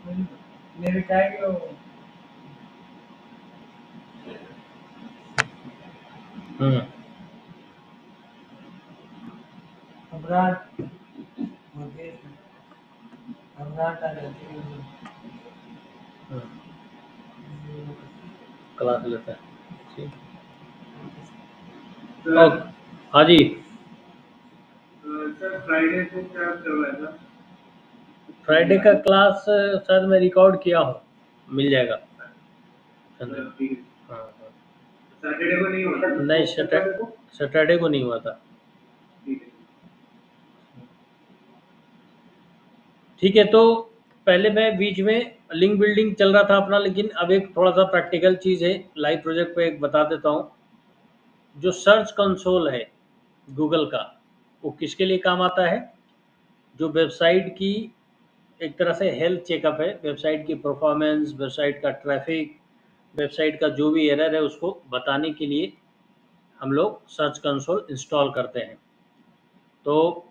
मेरे टाइम में वो हम्म घबराहट होती है, घबराहट आ जाती है। क्लास लेता है। ठीक। ओके। हाँ जी। सर फ्राइडे को क्या करवाया था? फ्राइडे का क्लास शायद मैं रिकॉर्ड किया हूँ, मिल जाएगा संडे। ठीक है। हाँ हाँ। सैटरडे को नहीं हुआ था? नहीं, सैटरडे को नहीं हुआ था। ठीक है। ठीक है, तो पहले मैं बीच में लिंक बिल्डिंग चल रहा था अपना, लेकिन अब एक थोड़ा सा प्रैक्टिकल चीज़ है लाइव प्रोजेक्ट पे एक बता देता हूँ। जो सर्च कंसोल है गूगल का, वो किसके लिए काम आता है? जो वेबसाइट की एक तरह से हेल्थ चेकअप है, वेबसाइट की परफॉर्मेंस, वेबसाइट का ट्रैफिक, वेबसाइट का जो भी एरर है उसको बताने के लिए हम लोग सर्च कंसोल इंस्टॉल करते हैं। तो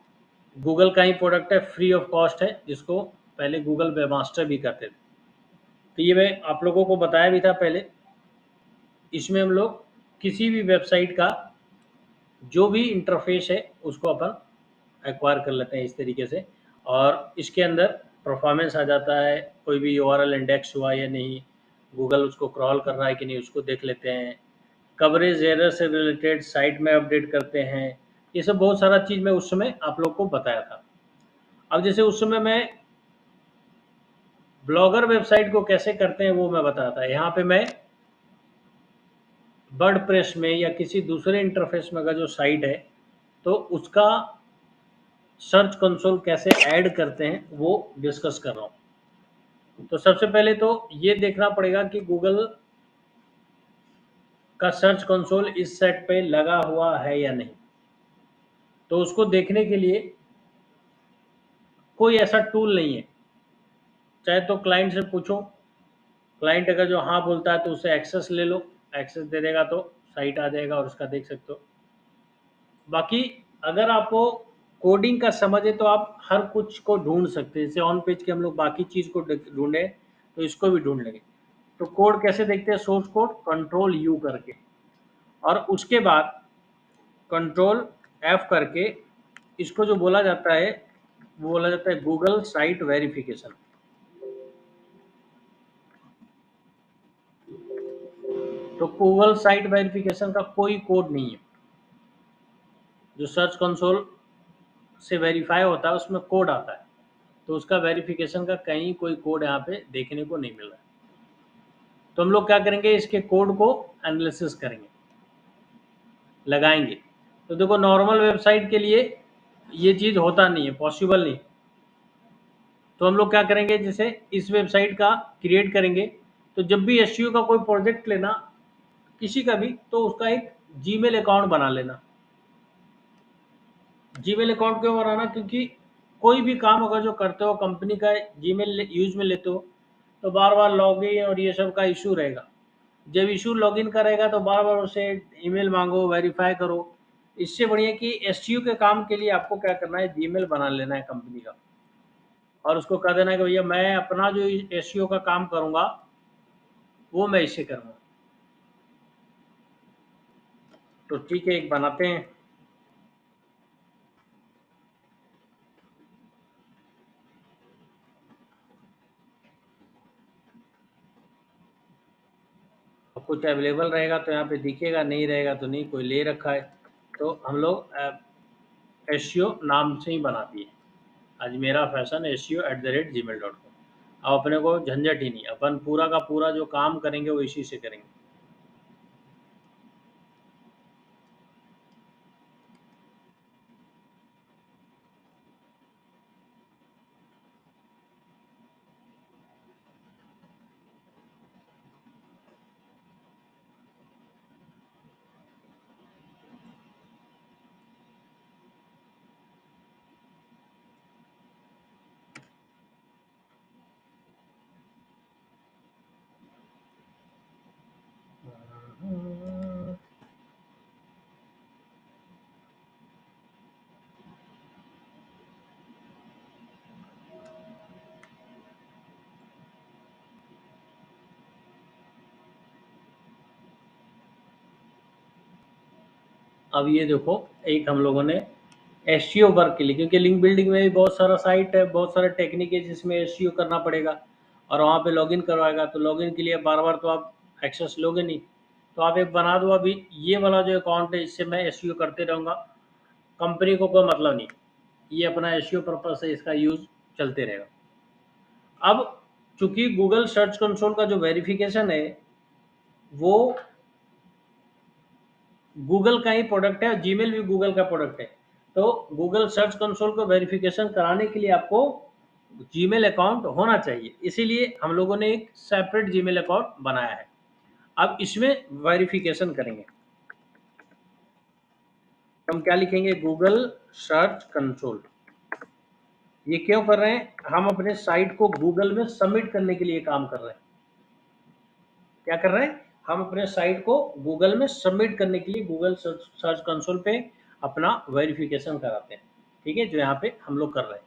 गूगल का ही प्रोडक्ट है, फ्री ऑफ कॉस्ट है, जिसको पहले गूगल वेबमास्टर भी करते थे। तो ये मैं आप लोगों को बताया भी था पहले। इसमें हम लोग किसी भी वेबसाइट का जो भी इंटरफेस है उसको अपन एक्वायर कर लेते हैं इस तरीके से, और इसके अंदर परफॉर्मेंस आ जाता है, कोई भी यूआरएल इंडेक्स हुआ या नहीं, गूगल उसको क्रॉल कर रहा है कि नहीं, उसको देख लेते हैं। कवरेज एरर से रिलेटेड साइट में अपडेट करते हैं। ये सब बहुत सारा चीज़ मैं उस समय आप लोग को बताया था। अब जैसे उस समय मैं ब्लॉगर वेबसाइट को कैसे करते हैं वो मैं बताया था। यहाँ पे मैं वर्ड प्रेस में या किसी दूसरे इंटरफेस में अगर जो साइट है तो उसका सर्च कंसोल कैसे ऐड करते हैं वो डिस्कस कर रहा हूँ। तो सबसे पहले तो ये देखना पड़ेगा कि गूगल का सर्च कंसोल इस सेट पे लगा हुआ है या नहीं। तो उसको देखने के लिए कोई ऐसा टूल नहीं है। चाहे तो क्लाइंट से पूछो, क्लाइंट अगर जो हाँ बोलता है तो उससे एक्सेस ले लो, एक्सेस दे देगा तो साइट आ जाएगा और उसका देख सकते हो। बाकी अगर आपको कोडिंग का समझ है तो आप हर कुछ को ढूंढ सकते हैं। जैसे ऑन पेज के हम लोग बाकी चीज़ को ढूंढे तो इसको भी ढूंढ लेंगे। तो कोड कैसे देखते हैं? सोर्स कोड कंट्रोल यू करके, और उसके बाद कंट्रोल एफ करके इसको जो बोला जाता है वो बोला जाता है गूगल साइट वेरिफिकेशन। तो गूगल साइट वेरिफिकेशन का कोई कोड नहीं है। जो सर्च कंसोल से वेरीफाई होता है उसमें कोड आता है, तो उसका वेरिफिकेशन का कहीं कोई कोड यहाँ पे देखने को नहीं मिल रहा है। तो हम लोग क्या करेंगे, इसके कोड को एनालिसिस करेंगे, लगाएंगे। तो देखो नॉर्मल वेबसाइट के लिए ये चीज़ होता नहीं है, पॉसिबल नहीं। तो हम लोग क्या करेंगे, जैसे इस वेबसाइट का क्रिएट करेंगे, तो जब भी एसईओ का कोई प्रोजेक्ट लेना किसी का भी, तो उसका एक जीमेल अकाउंट बना लेना। जीमेल अकाउंट क्यों बनाना? क्योंकि कोई भी काम अगर जो करते हो कंपनी का जीमेल यूज में लेते हो तो बार बार लॉगिन और ये सब का इशू रहेगा। जब इशू लॉगिन का रहेगा तो बार बार उसे ईमेल मांगो, वेरीफाई करो। इससे बढ़िया कि एसईओ के काम के लिए आपको क्या करना है, जीमेल बना लेना है कंपनी का, और उसको कह देना है कि भैया मैं अपना जो एसईओ का काम करूंगा वो मैं इससे करूंगा। तो ठीक है, एक बनाते हैं। और कुछ अवेलेबल रहेगा तो यहाँ पे दिखेगा, नहीं रहेगा तो नहीं, कोई ले रखा है। तो हम लोग एसईओ नाम से ही बना दिए, अजमेरा फैशन SEO@gmail.com। अब अपने को झंझट ही नहीं, अपन पूरा का पूरा जो काम करेंगे वो इसी से करेंगे। अब ये देखो, एक हम लोगों ने एसईओ वर्क के लिए, क्योंकि लिंक बिल्डिंग में भी बहुत सारा साइट है, बहुत सारे टेक्निक है जिसमें एसईओ करना पड़ेगा और वहाँ पे लॉगिन करवाएगा, तो लॉगिन के लिए बार बार तो आप एक्सेस लोगे नहीं, तो आप एक बना दो अभी, ये वाला जो अकाउंट है इससे मैं एसईओ करते रहूँगा, कंपनी को कोई मतलब नहीं, ये अपना एसईओ पर्पज से इसका यूज़ चलते रहेगा। अब चूंकि गूगल सर्च कंसोल का जो वेरिफिकेशन है वो गूगल का ही प्रोडक्ट है, जीमेल भी गूगल का प्रोडक्ट है, तो गूगल सर्च कंसोल को वेरिफिकेशन कराने के लिए आपको जीमेल अकाउंट होना चाहिए, इसीलिए हम लोगों ने एक सेपरेट जीमेल अकाउंट बनाया है। अब इसमें वेरिफिकेशन करेंगे, हम क्या लिखेंगे, गूगल सर्च कंसोल। ये क्यों कर रहे हैं, हम अपने साइट को गूगल में सबमिट करने के लिए काम कर रहे हैं। क्या कर रहे हैं, हम अपने साइट को गूगल में सबमिट करने के लिए गूगल सर्च कंसोल पे अपना वेरिफिकेशन कराते हैं, ठीक है, जो यहाँ पे हम लोग कर रहे हैं।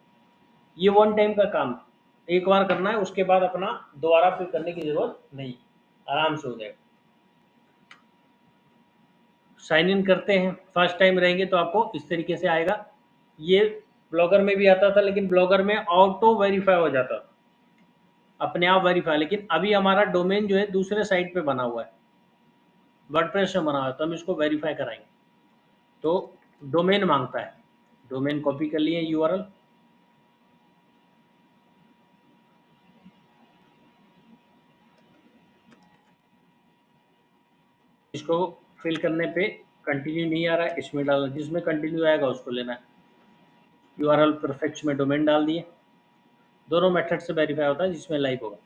ये वन टाइम का काम है, एक बार करना है, उसके बाद अपना दोबारा फिर करने की जरूरत नहीं, आराम से हो जाएगा। साइन इन करते हैं, फर्स्ट टाइम रहेंगे तो आपको इस तरीके से आएगा, ये ब्लॉगर में भी आता था, लेकिन ब्लॉगर में ऑटो वेरीफाई हो जाता था, अपने आप वेरीफाई, लेकिन अभी हमारा डोमेन जो है दूसरे साइट पे बना हुआ है, वर्डप्रेस में बना हुआ है, तो हम इसको वेरीफाई कराएंगे, तो डोमेन मांगता है, डोमेन कॉपी कर लिए यूआरएल, इसको फिल करने पे कंटिन्यू नहीं आ रहा है, इसमें डालना, जिसमें कंटिन्यू आएगा उसको लेना है, यूआरएल परफेक्ट में डोमेन डाल दिए, दोनों मेथड से वेरीफाई होता है जिसमें लाइव होगा।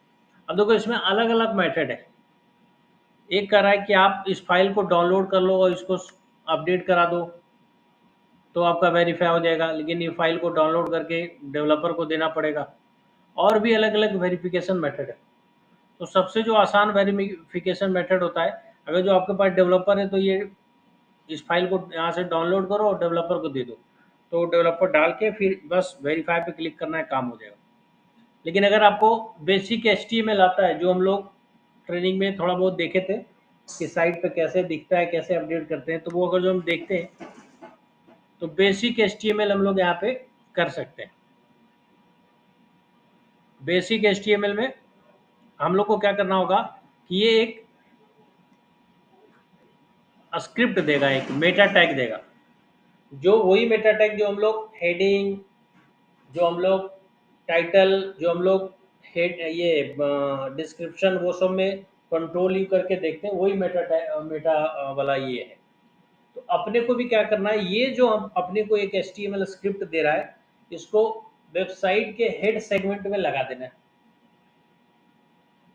अब देखो इसमें अलग अलग मेथड है, एक कह रहा है कि आप इस फाइल को डाउनलोड कर लो और इसको अपडेट करा दो तो आपका वेरीफाई हो जाएगा, लेकिन ये फाइल को डाउनलोड करके डेवलपर को देना पड़ेगा, और भी अलग अलग वेरिफिकेशन मेथड है। तो सबसे जो आसान वेरिफिकेशन मेथड होता है, अगर जो आपके पास डेवलपर है तो ये इस फाइल को यहाँ से डाउनलोड करो और डेवलपर को दे दो, तो डेवलपर डाल के फिर बस वेरीफाई पे क्लिक करना है, काम हो जाएगा। लेकिन अगर आपको बेसिक HTML आता है, जो हम लोग ट्रेनिंग में थोड़ा बहुत देखे थे कि साइट पे कैसे दिखता है, कैसे अपडेट करते हैं, तो वो अगर जो हम देखते हैं तो बेसिक HTML हम लोग यहाँ पे कर सकते हैं। बेसिक HTML में हम लोग को क्या करना होगा कि ये एक स्क्रिप्ट देगा, एक मेटा टैग देगा, जो वही मेटा टैग जो हम लोग हेडिंग, जो हम लोग टाइटल, जो हम लोग हेड, ये डिस्क्रिप्शन, वो सब में कंट्रोल यू करके देखते हैं, वही मेटा वाला ये है। तो अपने को भी क्या करना है, ये जो हम अपने को एक HTML स्क्रिप्ट दे रहा है, इसको वेबसाइट के हेड सेगमेंट में लगा देना है।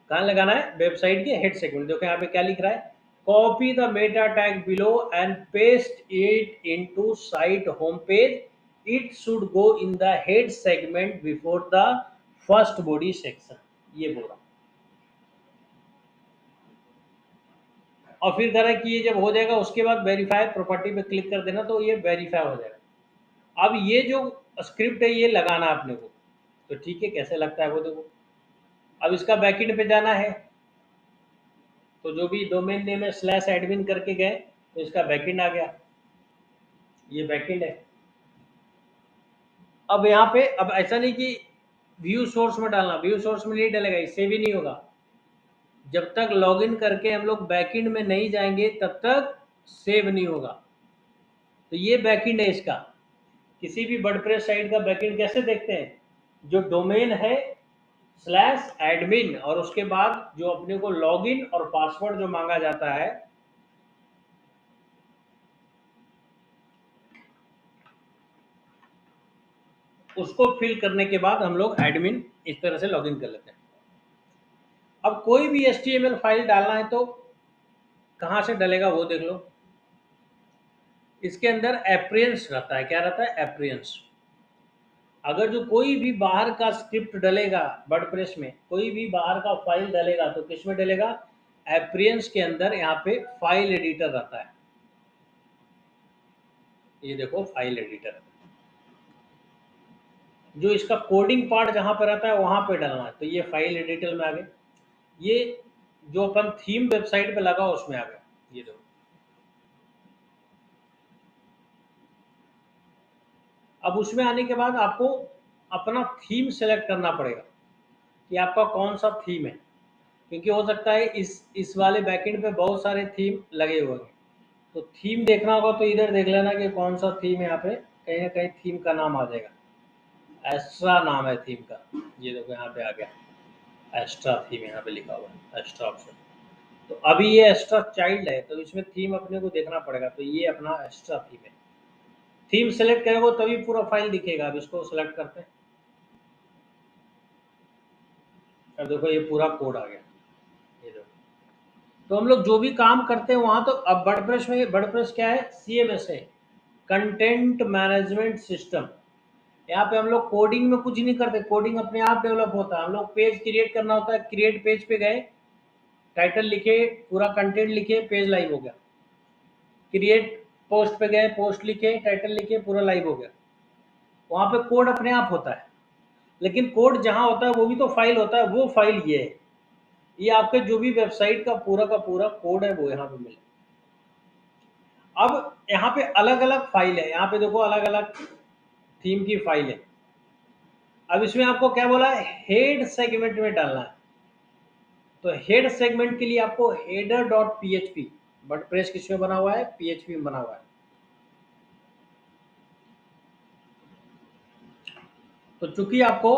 कहाँ लगाना है, वेबसाइट के हेड सेगमेंट। देखो यहाँ पे क्या लिख रहा है, copy the Meta tag below and paste it into site home page, it should go in the head segment before the first body section, ये बोल रहा। और फिर कह रहा है कि ये जब हो जाएगा उसके बाद वेरीफाई प्रॉपर्टी पे क्लिक कर देना, तो ये वेरीफाई हो जाएगा। अब ये जो स्क्रिप्ट है ये लगाना अपने को, तो ठीक है, कैसे लगता है वो देखो। अब इसका बैकएंड पे जाना है, तो जो भी डोमेन नेम है /admin करके गए, तो इसका बैकएंड आ गया, ये बैकएंड है। अब यहाँ पे अब ऐसा नहीं कि व्यू सोर्स में डालना, व्यू सोर्स में नहीं डलेगा, इससे भी नहीं होगा, जब तक लॉगिन करके हम लोग बैकएंड में नहीं जाएंगे तब तक सेव नहीं होगा। तो ये बैकएंड है इसका। किसी भी वर्डप्रेस साइट का बैकएंड कैसे देखते हैं, जो डोमेन है /admin और उसके बाद जो अपने को लॉगिन और पासवर्ड जो मांगा जाता है, उसको फिल करने के बाद हम लोग एडमिन इस तरह से लॉगिन कर लेते हैं। अब कोई भी HTML फाइल डालना है तो कहाँ से डलेगा वो देख लो। इसके अंदर एप्रियंस रहता है, क्या रहता है, एप्रियंस। अगर जो कोई भी बाहर का स्क्रिप्ट डलेगा वर्डप्रेस में, कोई भी बाहर का फाइल डलेगा तो किस में डलेगा, एप्रियंस के अंदर। यहाँ पे फाइल एडिटर रहता है, ये देखो फाइल एडिटर, जो इसका कोडिंग पार्ट जहां पर रहता है वहां पे डालना है, तो ये फाइल एडिटर में आ गए। ये जो अपन थीम वेबसाइट पे लगा उसमें आ गया, ये देखो। अब उसमें आने के बाद आपको अपना थीम सेलेक्ट करना पड़ेगा कि आपका कौन सा थीम है, क्योंकि हो सकता है इस वाले बैकएंड पे बहुत सारे थीम लगे हुए हैं। तो थीम देखना होगा तो इधर देख लेना कि कौन सा थीम है। यहाँ पे कहीं ना कहीं थीम का नाम आ जाएगा, एस्ट्रा नाम है थीम का। ये देखो यहाँ पे आ गया एस्ट्रा थीम, यहाँ पे लिखा हुआ है एस्ट्रा ऑप्शन। तो अभी ये एक्स्ट्रा चाइल्ड है तो इसमें थीम अपने को देखना पड़ेगा। तो ये अपना एक्स्ट्रा थीम है। थीम सेलेक्ट करेंगे तभी पूरा फाइल दिखेगा। अब इसको सेलेक्ट करते हैं। अब देखो ये पूरा कोड आ गया, ये देखो। तो हम लोग जो भी काम करते हैं वहां, तो अब वर्डप्रेस क्या है, सीएमएस है, कंटेंट मैनेजमेंट सिस्टम। यहाँ पे हम लोग कोडिंग में कुछ नहीं करते, कोडिंग अपने आप डेवलप होता है। हम लोग पेज क्रिएट करना होता है, क्रिएट पेज पे गए, टाइटल लिखे, पूरा कंटेंट लिखे, पेज लाइव हो गया। क्रिएट पोस्ट पे गए, पोस्ट लिखे, टाइटल लिखे, पूरा लाइव हो गया। वहां पे कोड अपने आप होता है। लेकिन कोड जहां होता है वो भी तो फाइल होता है, वो फाइल ये है। ये आपके जो भी वेबसाइट का पूरा कोड है वो यहाँ पे मिले। अब यहाँ पे अलग अलग फाइल है, यहाँ पे देखो अलग अलग थीम की फाइल है। अब इसमें आपको क्या बोला है, हेड सेगमेंट में डालना है। तो हेड सेगमेंट के लिए आपको हेडर डॉट पीएचपी, वर्डप्रेस किसमें बना हुआ है, पीएचपी में बना हुआ है। तो चूंकि आपको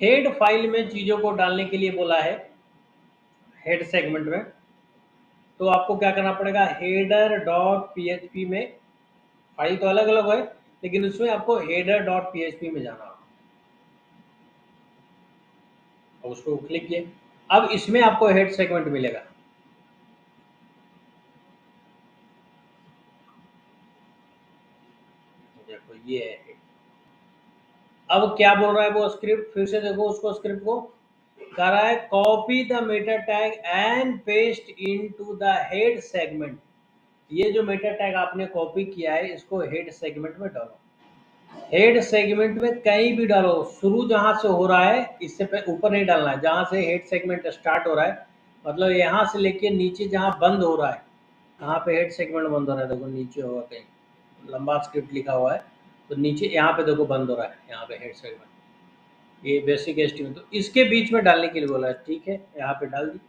हेड फाइल में चीजों को डालने के लिए बोला है, हेड सेगमेंट में, तो आपको क्या करना पड़ेगा, हेडर डॉट पीएचपी में, फाइल तो अलग अलग है लेकिन उसमें आपको हेडर डॉट पीएचपी में जाना होगा। और उसको क्लिक किए। अब इसमें आपको हेड सेगमेंट मिलेगा। देखो ये है। अब क्या बोल रहा है वो स्क्रिप्ट, फिर से देखो उसको, स्क्रिप्ट को कह रहा है copy the Meta tag and paste into the head segment. ये जो मेटा टैग आपने कॉपी किया है इसको हेड सेगमेंट में डालो। हेड सेगमेंट में कहीं भी डालो, शुरू जहां से हो रहा है इससे ऊपर नहीं डालना है। जहां से हेड सेगमेंट स्टार्ट हो रहा है, मतलब यहाँ से लेके नीचे जहां बंद हो रहा है, कहाँ पे हेड सेगमेंट बंद हो रहा है, देखो नीचे होगा कहीं, लंबा स्क्रिप्ट लिखा हुआ है तो नीचे यहाँ पे देखो बंद हो रहा है, यहाँ पे हेड सेगमेंट, ये बेसिक एचटीएमएल। तो इसके बीच में डालने के लिए बोला है, ठीक है यहाँ पे डाल दी।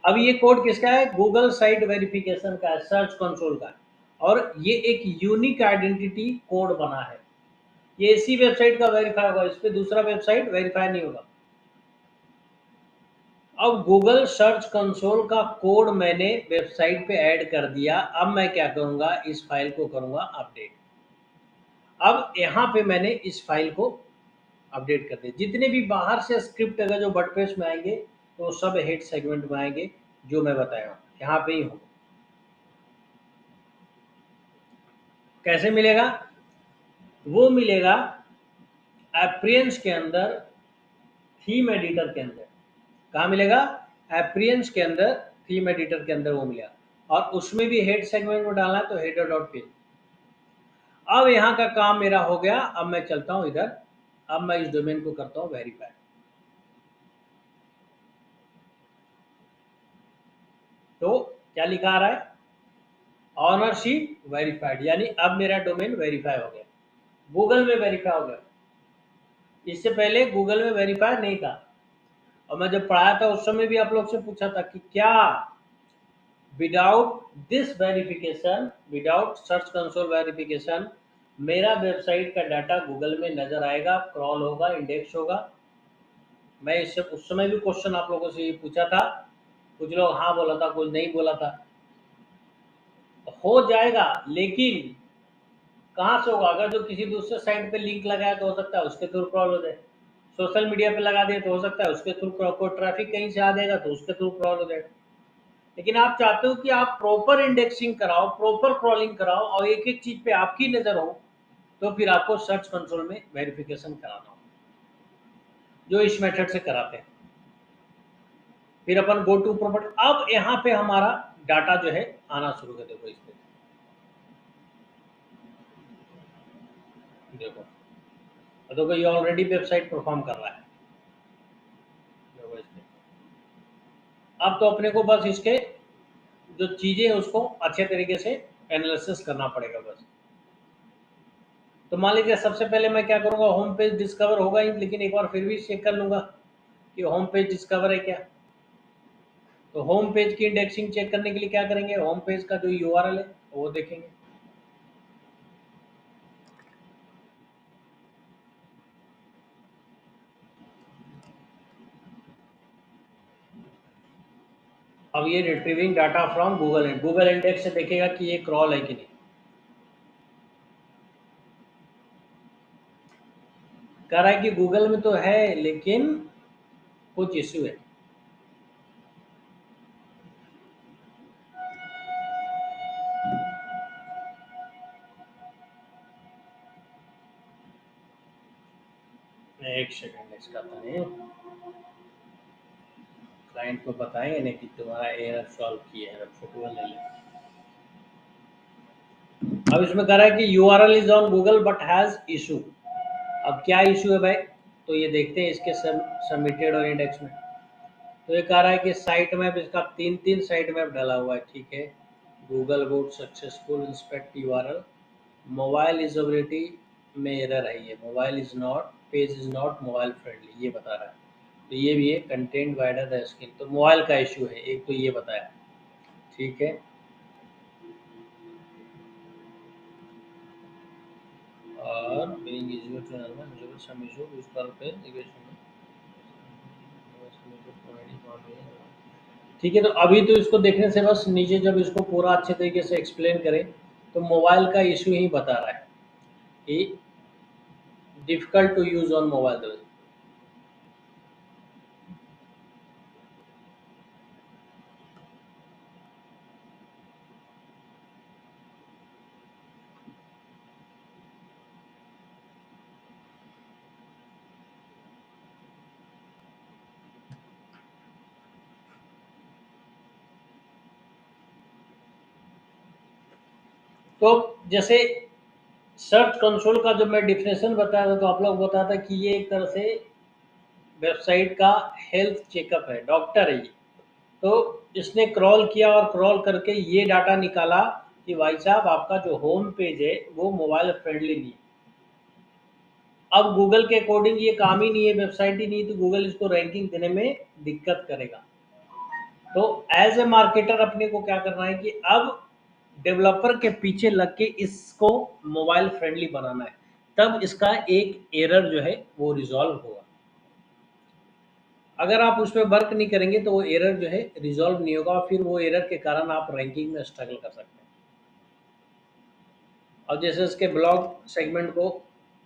अब ये कोड किसका है, गूगल साइट वेरिफिकेशन का है, सर्च कंसोल का है। और ये एक यूनिक आइडेंटिटी कोड बना है। ये इसी वेबसाइट का वेरीफाई होगा, इस पे दूसरा वेबसाइट वेरीफाई नहीं होगा। अब गूगल सर्च कंसोल का कोड मैंने वेबसाइट पे ऐड कर दिया। अब मैं क्या करूंगा, इस फाइल को करूंगा अपडेट। अब यहाँ पे मैंने इस फाइल को अपडेट कर दिया। जितने भी बाहर से स्क्रिप्ट अगर जो वर्डप्रेस में आएंगे तो वो सब हेड सेगमेंट में आएंगे, जो मैं बताया हूँ यहाँ पे ही हूँ। कैसे मिलेगा, वो मिलेगा एप्रियंस के अंदर, थीम एडिटर के अंदर। कहाँ मिलेगा, एप्रियंस के अंदर, थीम एडिटर के अंदर वो मिलेगा। और उसमें भी हेड सेगमेंट में डालना है तो हेडर डॉट पेज। अब यहाँ का काम मेरा हो गया। अब मैं चलता हूँ इधर, अब मैं इस डोमेन को करता हूँ वेरीफाई। तो क्या लिखा आ रहा है, ऑनरशिप वेरीफाइड, यानी अब मेरा डोमेन वेरीफाई हो गया, गूगल में वेरीफाई हो गया। इससे पहले गूगल में वेरीफाई नहीं था। और मैं जब पढ़ाया था उस समय भी आप लोग से पूछा था कि क्या without this verification, without search console verification, मेरा वेबसाइट का डाटा गूगल में नजर आएगा, क्रॉल होगा, इंडेक्स होगा। मैं इससे उस समय भी क्वेश्चन आप लोगों से ये पूछा था, कुछ लोग हाँ बोला था, कुछ नहीं बोला था। हो जाएगा, लेकिन कहाँ से होगा, अगर जो किसी दूसरे साइट पे लिंक लगाया तो हो सकता है उसके थ्रू क्रॉल हो जाए। सोशल मीडिया पे लगा दिए तो हो सकता है उसके थ्रू कोई ट्रैफिक कहीं से आ जाएगा तो उसके थ्रू क्रॉल हो जाएगा। लेकिन आप चाहते हो कि आप प्रॉपर इंडेक्सिंग कराओ, प्रॉपर क्रॉलिंग कराओ और एक एक चीज पे आपकी नजर हो, तो फिर आपको सर्च कंसोल में वेरिफिकेशन कराना होगा, जो इस मेथड से कराते हैं। फिर अपन गो टू प्रॉपर्टी, अब यहाँ पे हमारा डाटा जो है आना शुरू कर, देखो इस पे, देखो देखो ये ऑलरेडी वेबसाइट परफॉर्म कर रहा है, देखो इस पे। अब तो अपने को बस इसके जो चीजें हैं उसको अच्छे तरीके से एनालिसिस करना पड़ेगा बस। तो मान लीजिए सबसे पहले मैं क्या करूँगा, होम पेज डिस्कवर होगा ही, लेकिन एक बार फिर भी चेक कर लूँगा कि होम पेज डिस्कवर है क्या। तो होम पेज की इंडेक्सिंग चेक करने के लिए क्या करेंगे, होम पेज का जो यूआरएल है वो देखेंगे। अब ये रिट्रीविंग डाटा फ्रॉम गूगल है, गूगल इंडेक्स से देखेगा कि ये क्रॉल है कि नहीं। कह रहा है कि गूगल में तो है लेकिन कुछ इश्यू है। एक सेकंड, इसका तो नहीं, क्लाइंट को बताएंगे नहीं कि तुम्हारा एरर सॉल्व किया है, फोटो ले ले। अब इसमें कह रहा है कि URL is on Google but has issue. अब क्या इशू है भाई, तो ये देखते हैं इसके सबमिटेड और इंडेक्स में। तो ये कह रहा है कि साइट मैप इसका तीन तीन साइट मैप डाला हुआ है, ठीक है। Google good successful inspect URL, mobile usability में एरर है, ये mobile is not, page is not mobile friendly, ये बता रहा है। तो ये भी है कंटेंट वाइडर द स्क्रीन, तो मोबाइल का इशू है एक, तो ये बताया, ठीक है। और being easier to analyze, measurable some issue use per page equation, ठीक है। तो अभी तो इसको देखने से बस नीचे जब इसको पूरा अच्छे तरीके से एक्सप्लेन करें तो मोबाइल का इशू ही बता रहा है कि difficult to use on mobile. तो जैसे सर्च कंसोल का जब मैं डिफिनेशन बताया था तो आप लोग बताया था कि ये एक तरह से वेबसाइट का हेल्थ चेकअप है, डॉक्टर है ये। तो इसने क्रॉल किया और क्रॉल करके ये डाटा निकाला कि भाई साहब आपका जो होम पेज है वो मोबाइल फ्रेंडली नहीं है। अब गूगल के अकॉर्डिंग ये काम ही नहीं है, वेबसाइट ही नहीं, तो गूगल इसको रैंकिंग देने में दिक्कत करेगा। तो एज ए मार्केटर अपने को क्या करना है कि अब डेवलपर के पीछे लग के इसको मोबाइल फ्रेंडली बनाना है, तब इसका एक एरर जो है वो रिजॉल्व होगा। अगर आप उसमें वर्क नहीं करेंगे तो वो एरर जो है रिजॉल्व नहीं होगा, और फिर वो एरर के कारण आप रैंकिंग में स्ट्रगल कर सकते हैं। अब जैसे इसके ब्लॉग सेगमेंट को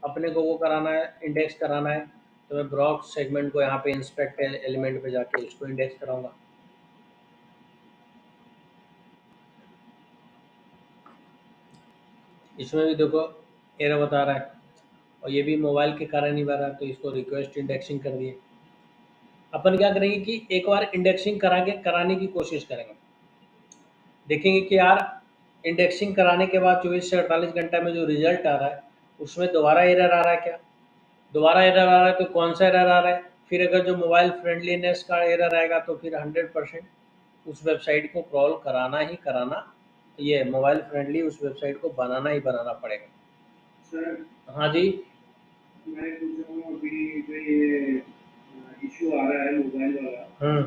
अपने को वो कराना है, इंडेक्स कराना है, तो मैं ब्लॉग सेगमेंट को यहाँ पे इंस्पेक्ट एलिमेंट पे जाके इसको इंडेक्स कराऊंगा। इसमें भी देखो एरर बता रहा है, और ये भी मोबाइल के कारण ही बता रहा है, तो इसको रिक्वेस्ट इंडेक्सिंग कर दिए। अपन क्या करेंगे कि एक बार इंडेक्सिंग कराने की कोशिश करेंगे, देखेंगे कि यार इंडेक्सिंग कराने के बाद 24 से 48 घंटा में जो रिजल्ट आ रहा है उसमें दोबारा एरर आ रहा है क्या, दोबारा एरर आ रहा है तो कौन सा एरर आ रहा है। फिर अगर जो मोबाइल फ्रेंडलीनेस का एरर आएगा तो फिर 100% उस वेबसाइट को क्रॉल कराना ही कराना, ये मोबाइल फ्रेंडली उस वेबसाइट को बनाना ही बनाना पड़ेगा। सर हाँ जी। मैं पूछ रहा हूँ अभी जो ये इशू आ रहा है मोबाइल वाला,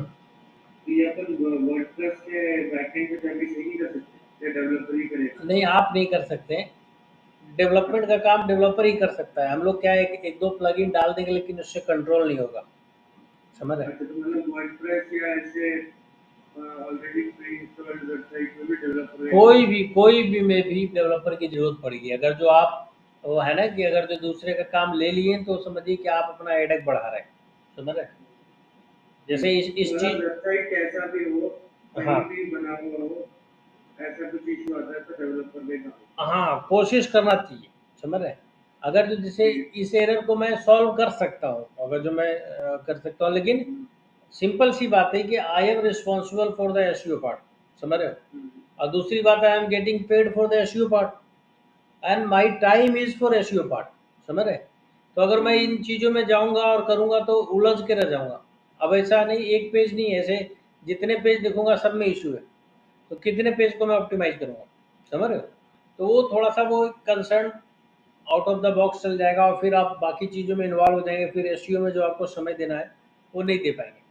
तो ये अपन वर्डप्रेस के बैकएंड पे जाके सही नहीं कर सकते, या डेवलपर ही करेगा? नहीं, आप नहीं कर सकते, डेवलपमेंट का काम डेवलपर ही कर सकता है। हम लोग क्या है एक दो प्लगइन डाल देंगे लेकिन उससे कंट्रोल नहीं होगा, समझ रहे हैं? अच्छा, तो मतलब वर्डप्रेस या ऐसे ऑलरेडी प्री इंस्टॉल्ड वेबसाइट में भी डेवलपर रहेगा? कोई भी में भी डेवलपर की जरूरत पड़ेगी। अगर जो आप वो है ना कि अगर जो दूसरे का काम ले लिए तो समझिए कि आप अपना हेडेक बढ़ा रहे हैं, समझ रहे हैं? जैसे इस मतलब चीज, वेबसाइट कैसा भी हो, हाँ कहीं भी बना हुआ हो, ऐसा कुछ इशू आता है तो डेवलपर देगा? हाँ, कोशिश करना चाहिए, समझ रहे हैं? अगर जो जैसे ठीक इस एरर को मैं सॉल्व कर सकता हूँ, अगर जो मैं कर सकता हूँ, लेकिन सिंपल सी बात है कि I am responsible for the SEO part, समझ रहे हो? है। और दूसरी बात है I am getting paid for the SEO part and my time is for SEO part, समझ रहे? तो अगर मैं इन चीज़ों में जाऊंगा और करूंगा तो उलझ के रह जाऊंगा। अब ऐसा नहीं, एक पेज नहीं है, ऐसे जितने पेज देखूंगा सब में इशू है, तो कितने पेज को मैं ऑप्टिमाइज करूंगा, समझ रहे हो? तो वो थोड़ा सा वो concern out of the box चल जाएगा और फिर आप बाकी चीज़ों में इन्वॉल्व हो जाएंगे, फिर एसईओ में जो आपको समय देना है वो नहीं दे पाएंगे।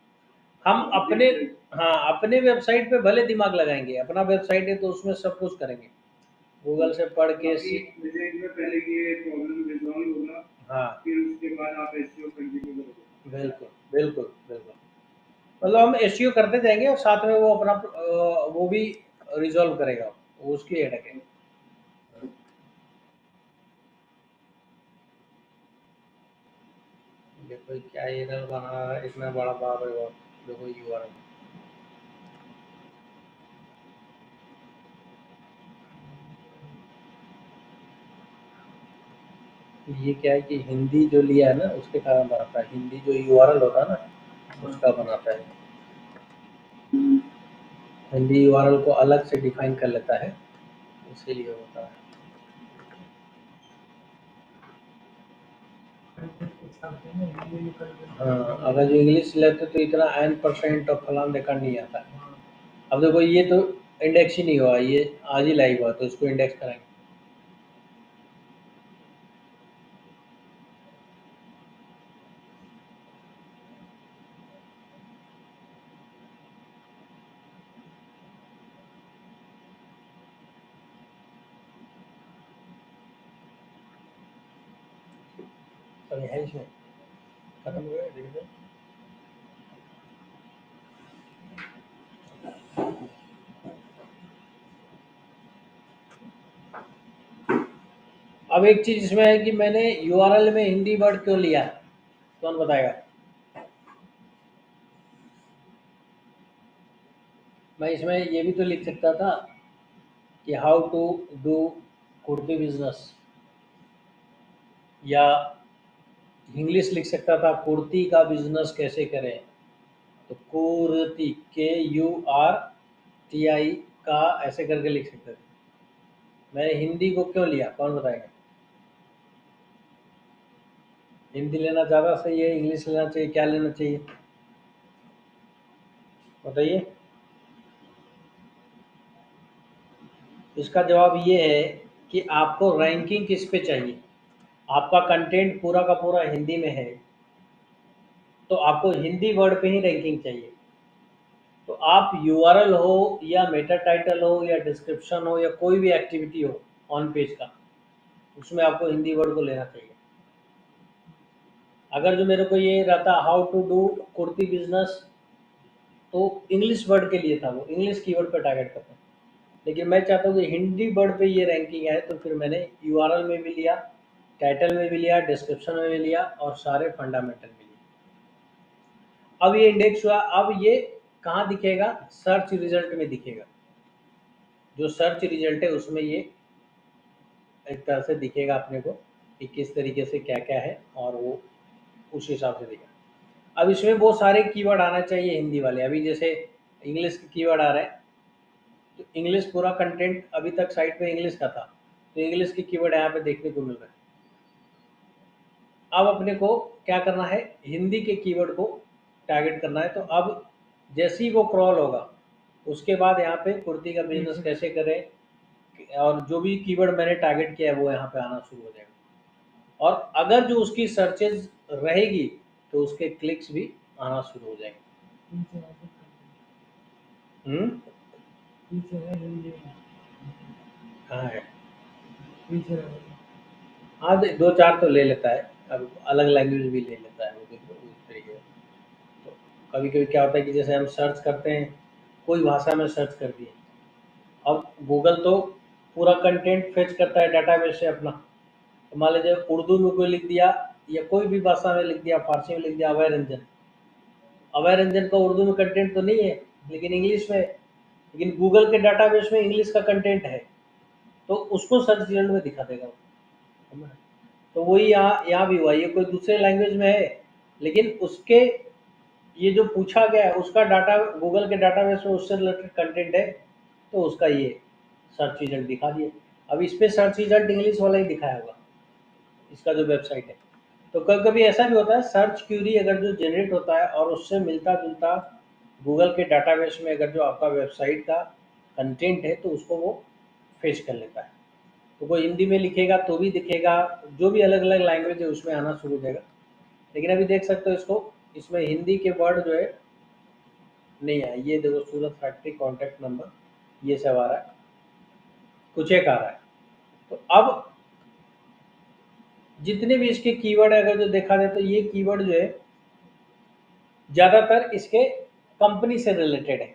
हम अपने, हाँ, अपने वेबसाइट पे भले दिमाग लगाएंगे, अपना वेबसाइट है तो उसमें सब कुछ करेंगे, गूगल से पढ़ के प्रोजेक्ट में पहले ये प्रॉब्लम रिजॉल्व होगा, हाँ, फिर उसके बाद आप एसईओ कंटिन्यू करोगे। बिल्कुल बिल्कुल बिल्कुल। मतलब हम एसईओ करते जाएंगे और साथ में वो अपना वो भी रिजॉल्व करेगा, वो उसकी हेडेक है। देखो क्या एरर बना रहा है इतना बड़ा, बाप रे बाप। देखो यूआरएल, ये क्या है कि हिंदी जो लिया है ना उसके कारण बनाता है, हिंदी जो यूआरएल होता है ना उसका बनाता है। हिंदी यूआरएल को अलग से डिफाइन कर लेता है, इसीलिए होता है। हाँ, अगर जो इंग्लिश लेते तो इतना n% और फलान देखा नहीं आता। अब देखो ये तो इंडेक्स ही नहीं हुआ, ये आज ही लाइव हुआ तो इसको इंडेक्स कराएंगे। तो है इसमें खत्म हो गया, देखो। अब एक चीज इसमें है कि मैंने यूआरएल में हिंदी वर्ड क्यों लिया, कौन बताएगा? मैं इसमें ये भी तो लिख सकता था कि how to do kurti business, या इंग्लिश लिख सकता था कुर्ती का बिजनेस कैसे करें, तो कुर्ती KURTI का ऐसे करके लिख सकते थे। मैंने हिंदी को क्यों लिया, कौन बताएगा? हिंदी लेना ज़्यादा सही है, इंग्लिश लेना चाहिए, क्या लेना चाहिए बताइए? इसका जवाब ये है कि आपको रैंकिंग किस पे चाहिए। आपका कंटेंट पूरा का पूरा हिंदी में है तो आपको हिंदी वर्ड पे ही रैंकिंग चाहिए। तो आप यूआरएल हो या मेटा टाइटल हो या डिस्क्रिप्शन हो या कोई भी एक्टिविटी हो ऑन पेज का, उसमें आपको हिंदी वर्ड को लेना चाहिए। अगर जो मेरे को ये रहता how to do kurti business, तो इंग्लिश वर्ड के लिए था, वो इंग्लिश कीवर्ड पे टारगेट करता है। लेकिन मैं चाहता हूँ कि हिंदी वर्ड पे ये रैंकिंग है, तो फिर मैंने यूआरएल में भी लिया, टाइटल में भी लिया, डिस्क्रिप्शन में भी लिया और सारे फंडामेंटल में लिया। अब ये इंडेक्स हुआ, अब ये कहाँ दिखेगा? सर्च रिजल्ट में दिखेगा। जो सर्च रिजल्ट है उसमें ये एक तरह से दिखेगा अपने को कि किस तरीके से क्या क्या है, और वो उस हिसाब से दिखेगा। अब इसमें बहुत सारे कीवर्ड आना चाहिए हिंदी वाले, अभी जैसे इंग्लिश के कीवर्ड आ रहे हैं, तो इंग्लिश पूरा कंटेंट अभी तक साइट पे इंग्लिश का था, तो इंग्लिश के कीवर्ड यहाँ पे देखने को मिल रहे हैं। अब अपने को क्या करना है, हिंदी के कीवर्ड को टारगेट करना है। तो अब जैसे ही वो क्रॉल होगा उसके बाद यहाँ पे कुर्ती का बिजनेस कैसे करें, और जो भी कीवर्ड मैंने टारगेट किया है वो यहाँ पे आना शुरू हो जाएगा। और अगर जो उसकी सर्चेज रहेगी तो उसके क्लिक्स भी आना शुरू हो जाएंगे। हम्म, कहाँ है? हाँ, दो चार तो ले लेता है, अब अलग लैंग्वेज भी ले लेता है वो, देखो उस तरीके से। तो कभी कभी क्या होता है कि जैसे हम सर्च करते हैं, कोई भाषा में सर्च कर दिए, अब गूगल तो पूरा कंटेंट फेच करता है डाटाबेस से अपना। तो मान लीजिए उर्दू में कोई लिख दिया या कोई भी भाषा में लिख दिया, फारसी में लिख दिया अभय रंजन, अभय रंजन का उर्दू में कंटेंट तो नहीं है लेकिन इंग्लिश में है। लेकिन गूगल के डाटाबेस में इंग्लिश का कंटेंट है, तो उसको सर्च रिजल्ट में दिखा देगा वो। तो वही यहाँ यहाँ भी हुआ, ये कोई दूसरे लैंग्वेज में है लेकिन उसके ये जो पूछा गया है उसका डाटा गूगल के डाटाबेस में उससे रिलेटेड कंटेंट है, तो उसका ये सर्च रिजल्ट दिखा दिए। अब इस पे सर्च रिजल्ट इंग्लिश वाला ही दिखाया होगा, इसका जो वेबसाइट है। तो कभी कभी ऐसा भी होता है, सर्च क्यूरी अगर जो जनरेट होता है और उससे मिलता जुलता गूगल के डाटाबेस में अगर जो आपका वेबसाइट का कंटेंट है तो उसको वो फेच कर लेता है। तो कोई हिंदी में लिखेगा तो भी दिखेगा, जो भी अलग अलग लैंग्वेज है उसमें आना शुरू हो जाएगा। लेकिन अभी देख सकते हो इसको, इसमें हिंदी के वर्ड जो है नहीं आए। ये देखो सूरत फैक्ट्री कॉन्टैक्ट नंबर, ये सब आ रहा है, कुछ एक आ रहा है। तो अब जितने भी इसके कीवर्ड है अगर जो देखा जाए तो ये कीवर्ड जो है ज़्यादातर इसके कंपनी से रिलेटेड है।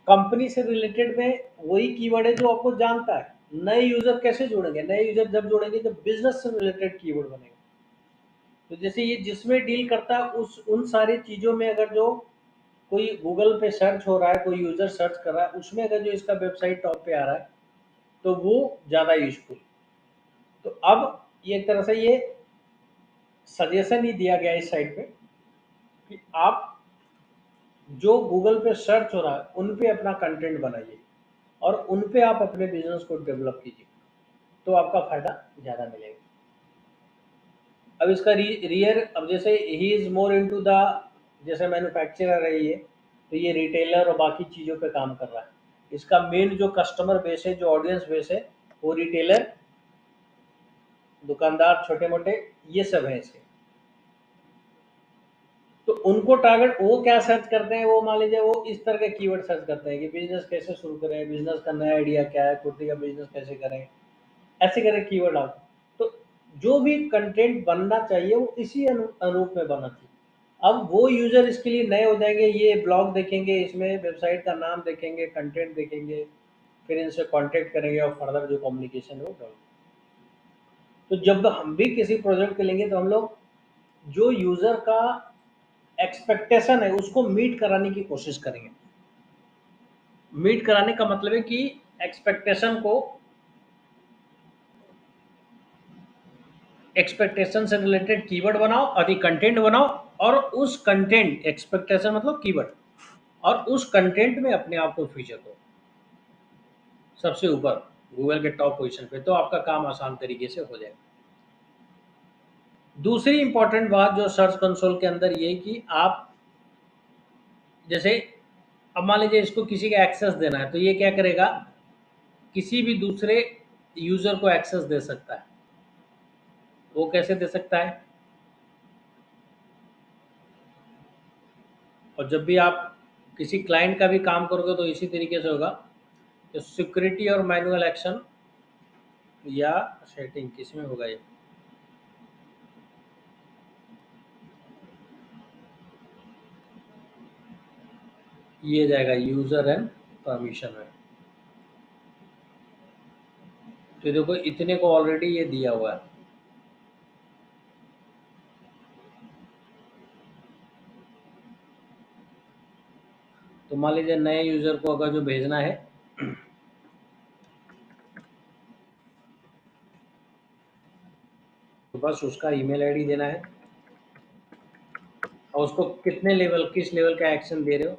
कंपनी से रिलेटेड में वही कीवर्ड है जो आपको जानता है। नए यूजर कैसे जुड़ेंगे? नए यूजर जब जुड़ेंगे जब बिजनेस से रिलेटेड कीवर्ड बनेगा। तो जैसे ये जिसमें डील करता है उस उन सारी चीज़ों में अगर जो कोई गूगल पे सर्च हो रहा है, कोई यूजर सर्च कर रहा है, उसमें अगर जो इसका वेबसाइट टॉप पे आ रहा है तो वो ज़्यादा यूजफुल। तो अब ये एक तरह से ये सजेशन ही दिया गया है इस साइट पे कि आप जो गूगल पे सर्च हो रहा है उन पे अपना कंटेंट बनाइए और उन पे आप अपने बिजनेस को डेवलप कीजिए, तो आपका फायदा ज़्यादा मिलेगा। अब इसका रियर, अब जैसे he is more into the, जैसे मैन्युफैक्चरर है ये, तो ये रिटेलर और बाकी चीज़ों पे काम कर रहा है। इसका मेन जो कस्टमर बेस है, जो ऑडियंस बेस है, वो रिटेलर, दुकानदार, छोटे मोटे, ये सब है इसके। तो उनको टारगेट वो क्या सर्च करते हैं, वो मान लीजिए वो इस तरह के कीवर्ड सर्च करते हैं कि बिजनेस कैसे शुरू करें, बिजनेस का नया आइडिया क्या है, कुर्ती का बिजनेस कैसे करें, ऐसे करके कीवर्ड आते हैं। तो जो भी कंटेंट बनना चाहिए वो इसी अनुरूप में बनना चाहिए। अब वो यूजर इसके लिए नए हो जाएंगे, ये ब्लॉग देखेंगे, इसमें वेबसाइट का नाम देखेंगे, कंटेंट देखेंगे, फिर इनसे कांटेक्ट करेंगे और फर्दर जो कम्युनिकेशन है वो डेवलप। तो जब हम भी किसी प्रोजेक्ट के लेंगे तो हम लोग जो यूजर का एक्सपेक्टेशन है उसको मीट कराने की कोशिश करेंगे। मीट कराने का मतलब है कि एक्सपेक्टेशन को, एक्सपेक्टेशन से रिलेटेड कीवर्ड बनाओ, अधिक कंटेंट बनाओ, और उस कंटेंट, एक्सपेक्टेशन मतलब कीवर्ड, और उस कंटेंट में अपने आप को फीचर करो सबसे ऊपर गूगल के टॉप पोजीशन पे, तो आपका काम आसान तरीके से हो जाएगा। दूसरी इंपॉर्टेंट बात जो सर्च कंसोल के अंदर ये कि आप जैसे, अब मान लीजिए इसको किसी का एक्सेस देना है तो ये क्या करेगा, किसी भी दूसरे यूजर को एक्सेस दे सकता है। वो कैसे दे सकता है? और जब भी आप किसी क्लाइंट का भी काम करोगे तो इसी तरीके से होगा कि सिक्योरिटी और मैनुअल एक्शन या सेटिंग, किस में होगा ये जाएगा यूजर एंड परमिशन है। तो देखो इतने को ऑलरेडी ये दिया हुआ है। तो मान लीजिए नए यूजर को अगर जो भेजना है तो बस उसका ईमेल आईडी देना है और उसको कितने लेवल, किस लेवल का एक्शन दे रहे हो,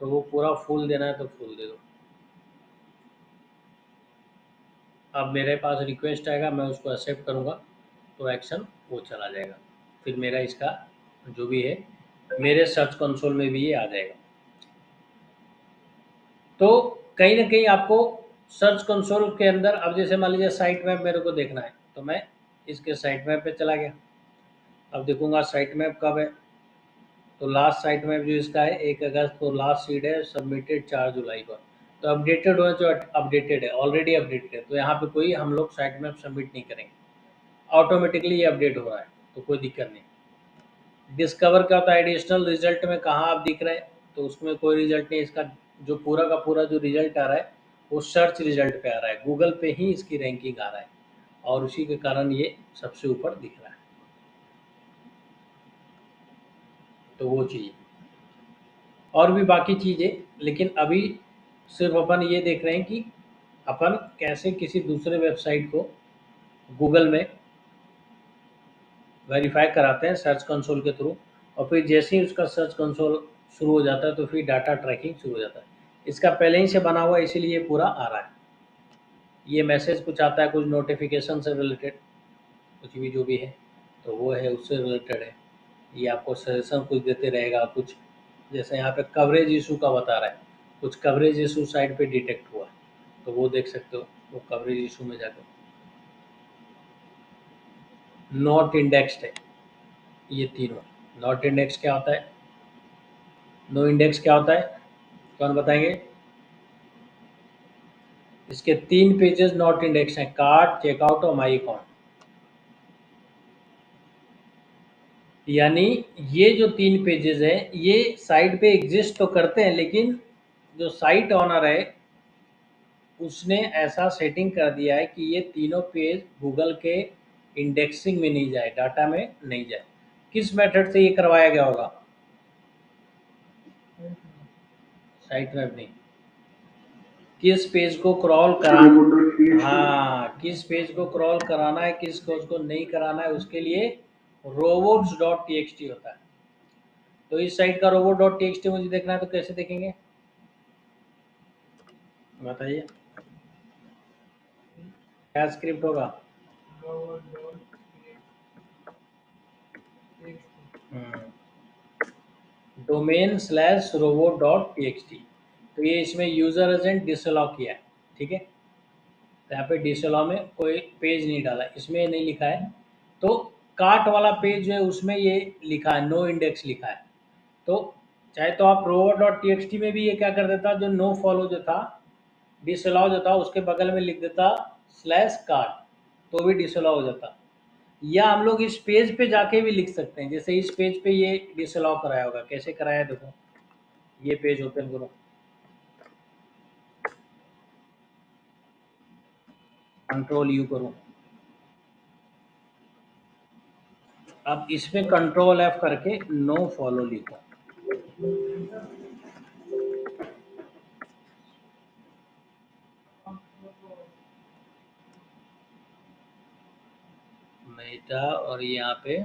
तो वो पूरा फुल देना है तो फुल दे दो। अब मेरे पास रिक्वेस्ट आएगा, मैं उसको एक्सेप्ट करूँगा तो एक्शन वो चला जाएगा। फिर मेरा इसका जो भी है मेरे सर्च कंसोल में भी ये आ जाएगा। तो कहीं न कहीं आपको सर्च कंसोल के अंदर, अब जैसे मान लीजिए साइट मैप मेरे को देखना है तो मैं इसके साइट मैप पे चला गया। अब देखूँगा साइट मैप कब है, तो लास्ट साइट मैप जो इसका है 1 अगस्त, तो लास्ट सीड है सबमिटेड 4 जुलाई को। तो अपडेटेड हो, जो अपडेटेड है, ऑलरेडी अपडेटेड है, तो यहाँ पे कोई हम लोग साइट मैप सबमिट नहीं करेंगे, ऑटोमेटिकली ये अपडेट हो रहा है, तो कोई दिक्कत नहीं। डिस्कवर क्या होता है, एडिशनल रिजल्ट में कहाँ आप दिख रहे हैं, तो उसमें कोई रिजल्ट नहीं। इसका जो पूरा का पूरा जो रिजल्ट आ रहा है वो सर्च रिजल्ट पे आ रहा है, गूगल पे ही इसकी रैंकिंग आ रहा है और उसी के कारण ये सबसे ऊपर दिख रहा है। तो वो चीज़ और भी बाकी चीज़ें, लेकिन अभी सिर्फ अपन ये देख रहे हैं कि अपन कैसे किसी दूसरे वेबसाइट को गूगल में वेरीफाई कराते हैं सर्च कंसोल के थ्रू, और फिर जैसे ही उसका सर्च कंसोल शुरू हो जाता है तो फिर डाटा ट्रैकिंग शुरू हो जाता है। इसका पहले ही से बना हुआ है, इसीलिए ये पूरा आ रहा है। ये मैसेज कुछ आता है, कुछ नोटिफिकेशन से रिलेटेड, कुछ भी जो भी है तो वो है उससे रिलेटेड है। ये आपको सजेशन कुछ देते रहेगा, कुछ जैसे यहाँ पे कवरेज इशू का बता रहा है, कुछ कवरेज इशू साइट पे डिटेक्ट हुआ है तो वो देख सकते हो। वो कवरेज इशू में जाकर नॉट इंडेक्स्ड है ये तीनों। नॉट इंडेक्स क्या होता है, नो इंडेक्स क्या होता है, कौन बताएंगे? इसके 3 पेजेस नॉट इंडेक्स हैं, कार्ट, चेकआउट और माई अकाउंट। यानी ये जो 3 पेजेस हैं ये साइट पे एग्जिस्ट तो करते हैं, लेकिन जो साइट ऑनर है उसने ऐसा सेटिंग कर दिया है कि ये तीनों पेज गूगल के इंडेक्सिंग में नहीं जाए, डाटा में नहीं जाए। किस मेथड से ये करवाया गया होगा? साइट मैप नहीं, किस पेज को क्रॉल कराना, हाँ किस पेज को क्रॉल कराना है, किस को उसको नहीं कराना है, उसके लिए robots.txt होता है। तो इस साइट का robot.txt मुझे देखना है तो कैसे देखेंगे बताइए? क्या स्क्रिप्ट होगा? domain/robot.txt। तो ये इसमें यूजर एजेंट डिसअलाउ किया है, ठीक है। तो यहाँ पे डिसअलाउ में कोई पेज नहीं डाला, इसमें नहीं लिखा है। तो कार्ट वाला पेज जो है उसमें ये लिखा है, नो इंडेक्स लिखा है। तो चाहे तो आप robot.txt में भी ये क्या कर देता, जो नो फॉलो जो था, डिसअलाउ जो था, उसके बगल में लिख देता /कार्ट, तो भी डिसअलाउ हो जाता। या हम लोग इस पेज पे जाके भी लिख सकते हैं, जैसे इस पेज पे ये डिसअलाउ कराया होगा, कैसे कराया देखो, ये पेज ओपन करो, कंट्रोल यू करो, अब इसमें कंट्रोल F करके नो फॉलो लिखो। मेटा और यहाँ पे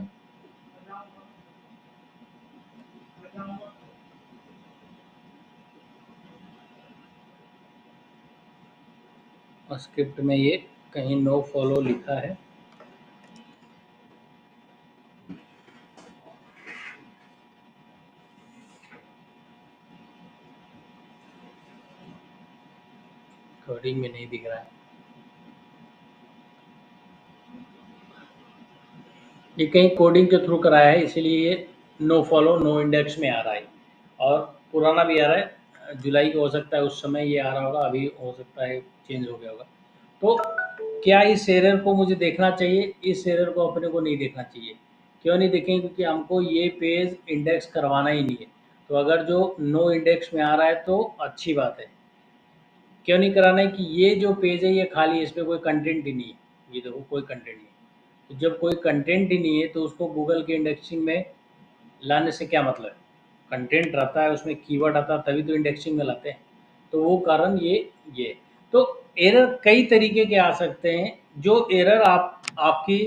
स्क्रिप्ट में ये कहीं नो फॉलो लिखा है, कोडिंग में नहीं दिख रहा है। ये कहीं कोडिंग के थ्रू कराया है, इसीलिए ये नो फॉलो नो इंडेक्स में आ रहा है। और पुराना भी आ रहा है, जुलाई का हो सकता है, उस समय ये आ रहा होगा, अभी हो सकता है चेंज हो गया होगा। तो क्या इस एरर को मुझे देखना चाहिए? इस एरर को अपने को नहीं देखना चाहिए। क्यों नहीं देखेंगे? क्योंकि हमको ये पेज इंडेक्स करवाना ही नहीं है। तो अगर जो नो इंडेक्स में आ रहा है तो अच्छी बात है। क्यों नहीं कराना है? कि ये जो पेज है ये खाली है, इस पे कोई कंटेंट ही नहीं है। ये देखो कोई कंटेंट नहीं है। तो जब कोई कंटेंट ही नहीं है तो उसको गूगल के इंडेक्सिंग में लाने से क्या मतलब है? कंटेंट रहता है उसमें, कीवर्ड आता है, तभी तो इंडेक्सिंग में लाते हैं। तो वो कारण ये तो एरर कई तरीके के आ सकते हैं। जो एरर आपकी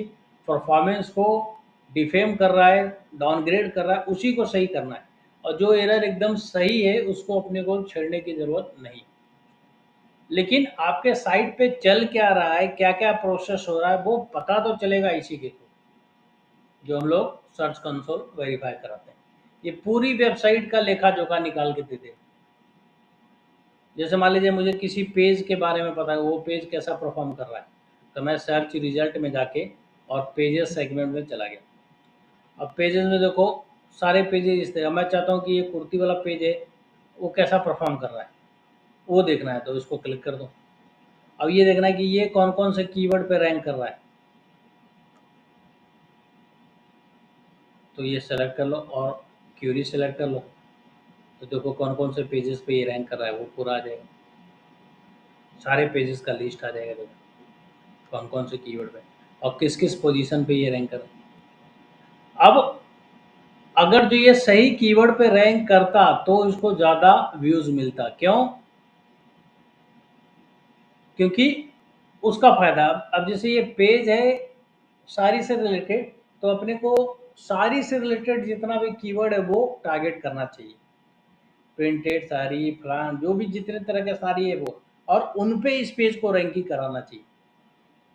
परफॉर्मेंस को डिफेम कर रहा है, डाउनग्रेड कर रहा है, उसी को सही करना है। और जो एरर एकदम सही है उसको अपने को छेड़ने की ज़रूरत नहीं। लेकिन आपके साइट पे चल क्या रहा है, क्या क्या प्रोसेस हो रहा है, वो पता तो चलेगा इसी के थ्रू, जो हम लोग सर्च कंसोल वेरीफाई कराते हैं। ये पूरी वेबसाइट का लेखा जोखा निकाल के देते हैं। जैसे मान लीजिए मुझे किसी पेज के बारे में पता है, वो पेज कैसा परफॉर्म कर रहा है, तो मैं सर्च रिजल्ट में जाके और पेजेस सेगमेंट में चला गया। अब पेजेस में देखो सारे पेजेस इस तरह, मैं चाहता हूँ कि ये कुर्ती वाला पेज है, वो कैसा परफॉर्म कर रहा है वो देखना है, तो इसको क्लिक कर दो। अब ये देखना है कि ये कौन कौन से कीवर्ड पे रैंक कर रहा है, तो ये सेलेक्ट कर लो और क्यूरी सेलेक्ट कर लो। तो देखो कौन कौन से पेजेस पे ये रैंक कर रहा है वो पूरा आ जाएगा, सारे पेजेस का लिस्ट आ जाएगा देखो कौन कौन से कीवर्ड पे और किस किस पोजीशन पे ये रैंक कर रहा है। अब अगर जो ये सही कीवर्ड पे रैंक करता तो इसको ज़्यादा व्यूज़ मिलता। क्यों? क्योंकि उसका फ़ायदा, अब जैसे ये पेज है सारी से रिलेटेड, तो अपने को सारी से रिलेटेड जितना भी कीवर्ड है वो टारगेट करना चाहिए। प्रिंटेड साड़ी, फलान, जो भी जितने तरह के साड़ी है वो, और उन पे इस पेज को रैंकिंग कराना चाहिए।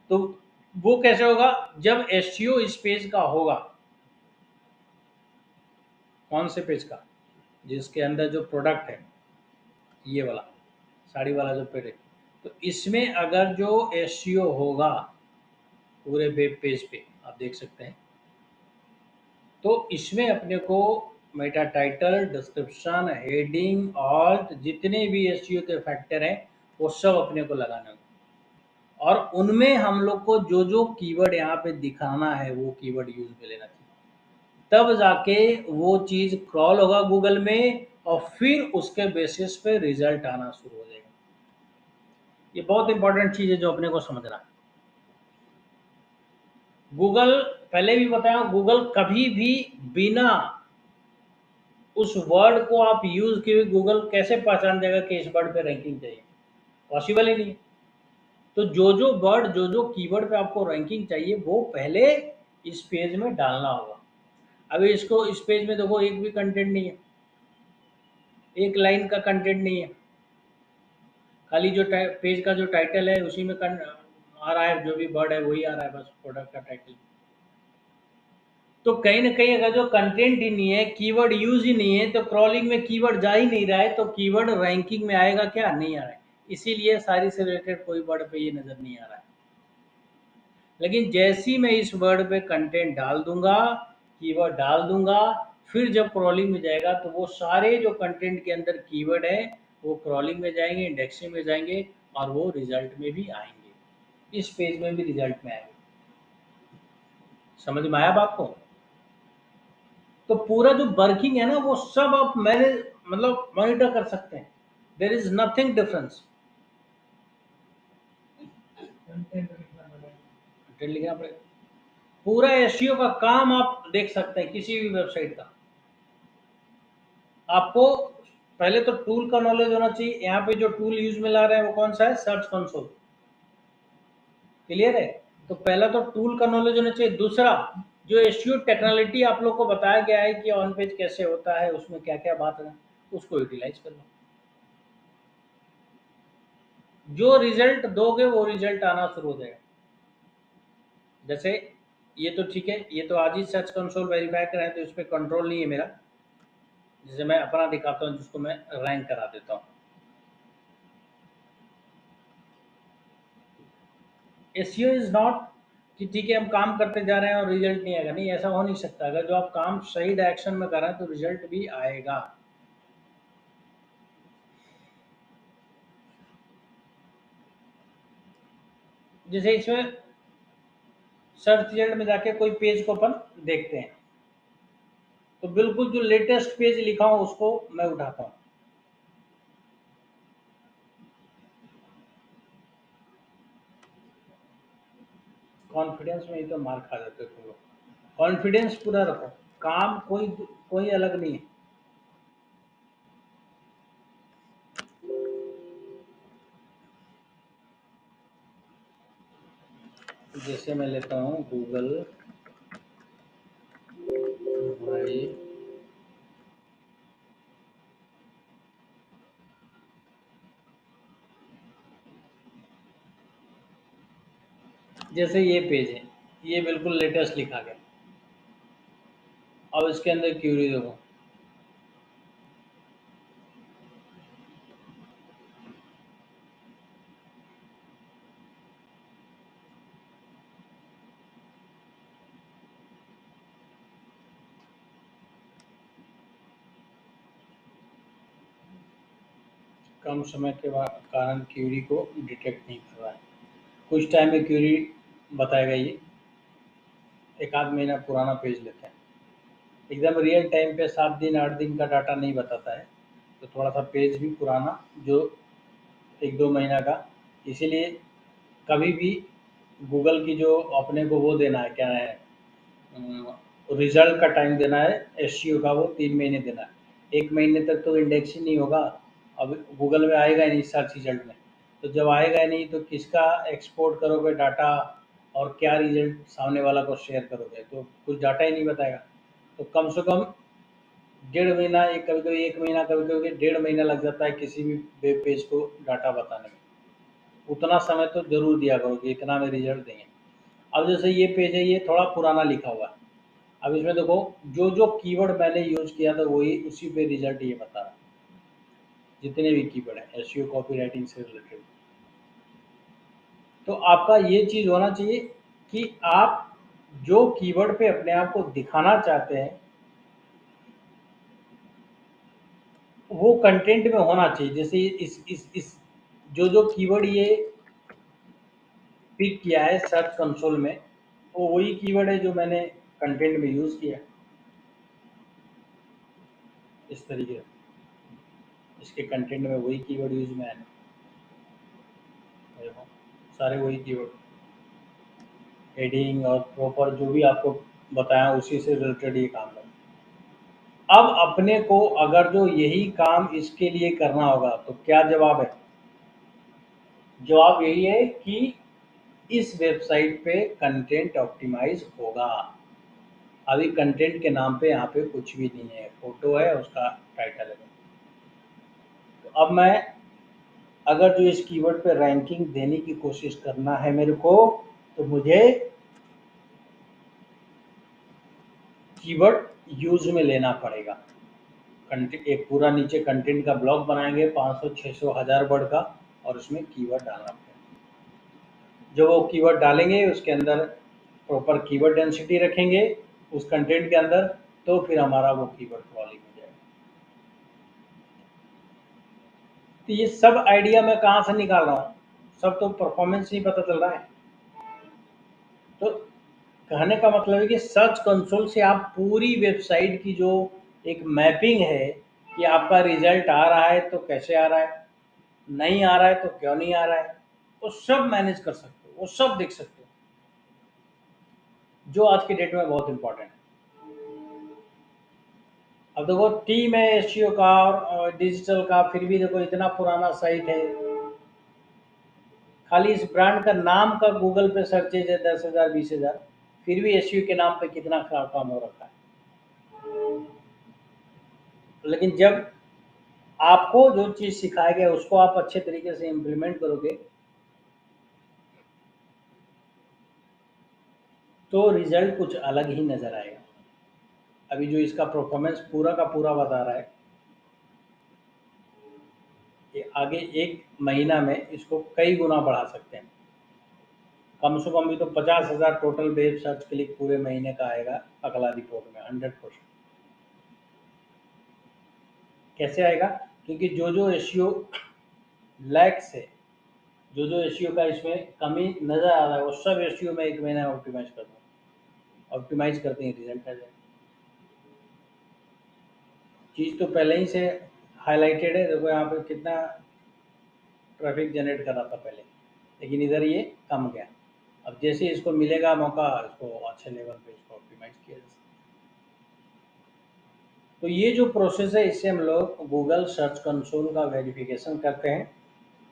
तो वो कैसे होगा? जब एसईओ इस पेज का होगा, कौन से पेज का? जिसके अंदर जो प्रोडक्ट है, ये वाला साड़ी वाला जो पेज है, तो इसमें अगर जो एसईओ होगा पूरे वेब पेज पे आप देख सकते हैं, तो इसमें अपने को Meta title, description, heading, alt, जितने भी एसईओ के फैक्टर हैं वो सब अपने को लगाना है। और उनमें हम लोग को जो जो कीवर्ड यहाँ पे दिखाना है वो कीवर्ड यूज में लेना चाहिए, तब जाके वो चीज़ क्रॉल होगा गूगल में और फिर उसके बेसिस पे रिजल्ट आना शुरू हो जाएगा। ये बहुत इंपॉर्टेंट चीज़ है जो अपने को समझना है। गूगल, पहले भी बताया, गूगल कभी भी बिना उस वर्ड को आप यूज किए गूगल कैसे पहचान देगा कि इस वर्ड पे रैंकिंग चाहिए? पॉसिबल ही नहीं है। तो जो जो वर्ड, जो जो कीवर्ड पे आपको रैंकिंग चाहिए वो पहले इस पेज में डालना होगा। अभी इसको, इस पेज में देखो एक भी कंटेंट नहीं है, एक लाइन का कंटेंट नहीं है, खाली जो पेज का जो टाइटल है उसी में आ रहा है, जो भी वर्ड है वही आ रहा है, बस प्रोडक्ट का टाइटल। तो कहीं ना कहीं अगर जो कंटेंट ही नहीं है, कीवर्ड यूज ही नहीं है, तो क्रॉलिंग में कीवर्ड जा ही नहीं रहा है, तो कीवर्ड रैंकिंग में आएगा क्या? नहीं आ रहा है। इसीलिए सारी से रिलेटेड कोई वर्ड पे ये नजर नहीं आ रहा है। लेकिन जैसी मैं इस वर्ड पे कंटेंट डाल दूंगा, कीवर्ड डाल दूंगा, फिर जब क्रॉलिंग में जाएगा तो वो सारे जो कंटेंट के अंदर कीवर्ड है वो क्रॉलिंग में जाएंगे, इंडेक्सिंग में जाएंगे और वो रिजल्ट में भी आएंगे, इस पेज में भी रिजल्ट में आएंगे। समझ में आया बात को? तो पूरा जो वर्किंग है ना वो सब आप मैनेज, मतलब मॉनिटर कर सकते हैं। There is nothing difference. Content लिखना पड़ेगा। पूरा एसईओ का काम आप देख सकते हैं किसी भी वेबसाइट का। आपको पहले तो टूल का नॉलेज होना चाहिए। यहाँ पे जो टूल यूज में ला रहे हैं वो कौन सा है? Search console. क्लियर है? तो पहला तो टूल का नॉलेज होना चाहिए। दूसरा, जो एसईओ टेक्नोलॉजी आप लोग को बताया गया है कि ऑन पेज कैसे होता है, उसमें क्या क्या बात है, उसको यूटिलाइज कर लो। जो रिजल्ट दोगे वो रिजल्ट आना शुरू हो जाएगा। जैसे ये तो ठीक है, ये तो आज ही सर्च कंसोल वेरीफाई कर रहे हैं तो इस पर कंट्रोल नहीं है मेरा। जैसे मैं अपना दिखाता हूँ जिसको मैं रैंक करा देता हूँ। एसईओ इज नॉट कि ठीक है हम काम करते जा रहे हैं और रिजल्ट नहीं आएगा। नहीं, ऐसा हो नहीं सकता। अगर जो आप काम सही डायरेक्शन में कर रहे हैं तो रिजल्ट भी आएगा। जैसे इसमें सर्च रिजल्ट में जाके कोई पेज को अपन देखते हैं, तो बिल्कुल जो लेटेस्ट पेज लिखा हो उसको मैं उठाता हूँ। कॉन्फिडेंस में ही तो मार खा जाते हो तुम लोग। कॉन्फिडेंस पूरा रखो, काम कोई कोई अलग नहीं है। जैसे मैं लेता हूँ गूगल भाई, जैसे ये पेज है, ये बिल्कुल लेटेस्ट लिखा गया। अब इसके अंदर क्यूरी देखो, कम समय के कारण क्यूरी को डिटेक्ट नहीं कर रहा है। कुछ टाइम में क्यूरी बताएगा। ये एक आध महीना पुराना पेज लेते हैं, एकदम रियल टाइम पे 7 दिन 8 दिन का डाटा नहीं बताता है। तो थोड़ा सा पेज भी पुराना, जो 1-2 महीना का। इसीलिए कभी भी गूगल की जो अपने को वो देना है, क्या है, रिजल्ट का टाइम देना है एसईओ का, वो 3 महीने देना है। 1 महीने तक तो इंडेक्स ही नहीं होगा, अब गूगल में आएगा ही नहीं सर्च रिजल्ट में। तो जब आएगा ही नहीं तो किसका एक्सपोर्ट करोगे डाटा, और क्या रिजल्ट सामने वाला को शेयर करोगे? तो कुछ डाटा ही नहीं बताएगा। तो कम से कम 1.5 महीना, एक कभी कभी 1 महीना, कभी कभी 1.5 महीना लग जाता है किसी भी वेब पेज को डाटा बताने में। उतना समय तो जरूर दिया करो कि इतना में रिजल्ट देंगे। अब जैसे ये पेज है, ये थोड़ा पुराना लिखा हुआ है। अब इसमें देखो जो जो कीवर्ड मैंने यूज किया था वही, उसी पे रिजल्ट ये बता रहा है, जितने भी कीवर्ड है एसईओ कॉपी राइटिंग से रिलेटेड। तो आपका ये चीज़ होना चाहिए कि आप जो कीवर्ड पे अपने आप को दिखाना चाहते हैं वो कंटेंट में होना चाहिए। जैसे इस जो कीवर्ड ये पिक किया है सर्च कंसोल में, वो वही कीवर्ड है जो मैंने कंटेंट में यूज़ किया। इस तरीके से इसके कंटेंट में वही कीवर्ड यूज़ में आए, देखो सारे वही कीवर्ड, हेडिंग और प्रॉपर जो भी आपको बताया उसी से रिलेटेड ये काम है। अब अपने को अगर जो यही काम इसके लिए करना होगा तो क्या जवाब है? जवाब यही है कि इस वेबसाइट पे कंटेंट ऑप्टिमाइज होगा। अभी कंटेंट के नाम पे यहाँ पे कुछ भी नहीं है, फोटो है उसका टाइटल है। तो अब मैं अगर जो इस कीवर्ड पे रैंकिंग देने की कोशिश करना है मेरे को, तो मुझे कीवर्ड यूज में लेना पड़ेगा। कंटेंट एक पूरा नीचे कंटेंट का ब्लॉग बनाएंगे 500 600 1000 वर्ड का, और उसमें कीवर्ड डालना पड़ेगा। जो वो कीवर्ड डालेंगे उसके अंदर प्रॉपर कीवर्ड डेंसिटी रखेंगे उस कंटेंट के अंदर, तो फिर हमारा वो कीवर्ड क्रॉलिंग हो जाएगा। तो ये सब आइडिया मैं कहाँ से निकाल रहा हूँ? सब तो परफॉर्मेंस नहीं पता चल रहा है। तो कहने का मतलब है कि सर्च कंसोल से आप पूरी वेबसाइट की जो एक मैपिंग है कि आपका रिजल्ट आ रहा है तो कैसे आ रहा है, नहीं आ रहा है तो क्यों नहीं आ रहा है, वो सब मैनेज कर सकते हो, वो सब देख सकते हो, जो आज के डेट में बहुत इंपॉर्टेंट है। अब देखो टीम है एसईओ का और डिजिटल का, फिर भी देखो इतना पुराना साइट है, खाली इस ब्रांड का नाम का गूगल पे सर्चेज है 10,000 20,000, फिर भी एसईओ के नाम पे कितना खराब काम हो रखा है। लेकिन जब आपको जो चीज़ सिखाया गया उसको आप अच्छे तरीके से इम्प्लीमेंट करोगे तो रिजल्ट कुछ अलग ही नज़र आएगा। अभी जो इसका परफॉर्मेंस पूरा का पूरा बता रहा है कि आगे 1 महीना में इसको कई गुना बढ़ा सकते हैं। कम से कम भी तो 50,000 टोटल वेब सर्च क्लिक पूरे महीने का आएगा अगला रिपोर्ट में 100%। कैसे आएगा? क्योंकि जो एसईओ लैक्स है, जो एसईओ का इसमें कमी नज़र आ रहा है वो सब एसईओ में 1 महीना में ऑप्टिमाइज कर दूँ, ऑप्टिमाइज करते ही रिजल्ट आ जाए। चीज़ तो पहले ही से हाईलाइटेड है, देखो यहाँ पे कितना ट्रैफिक जनरेट कर रहा था पहले, लेकिन इधर ये कम गया। अब जैसे इसको मिलेगा मौका इसको अच्छे लेवल पे इसको ऑप्टिमाइज किया जा सकता है। तो ये जो प्रोसेस है इससे हम लोग गूगल सर्च कंसोल का वेरिफिकेशन करते हैं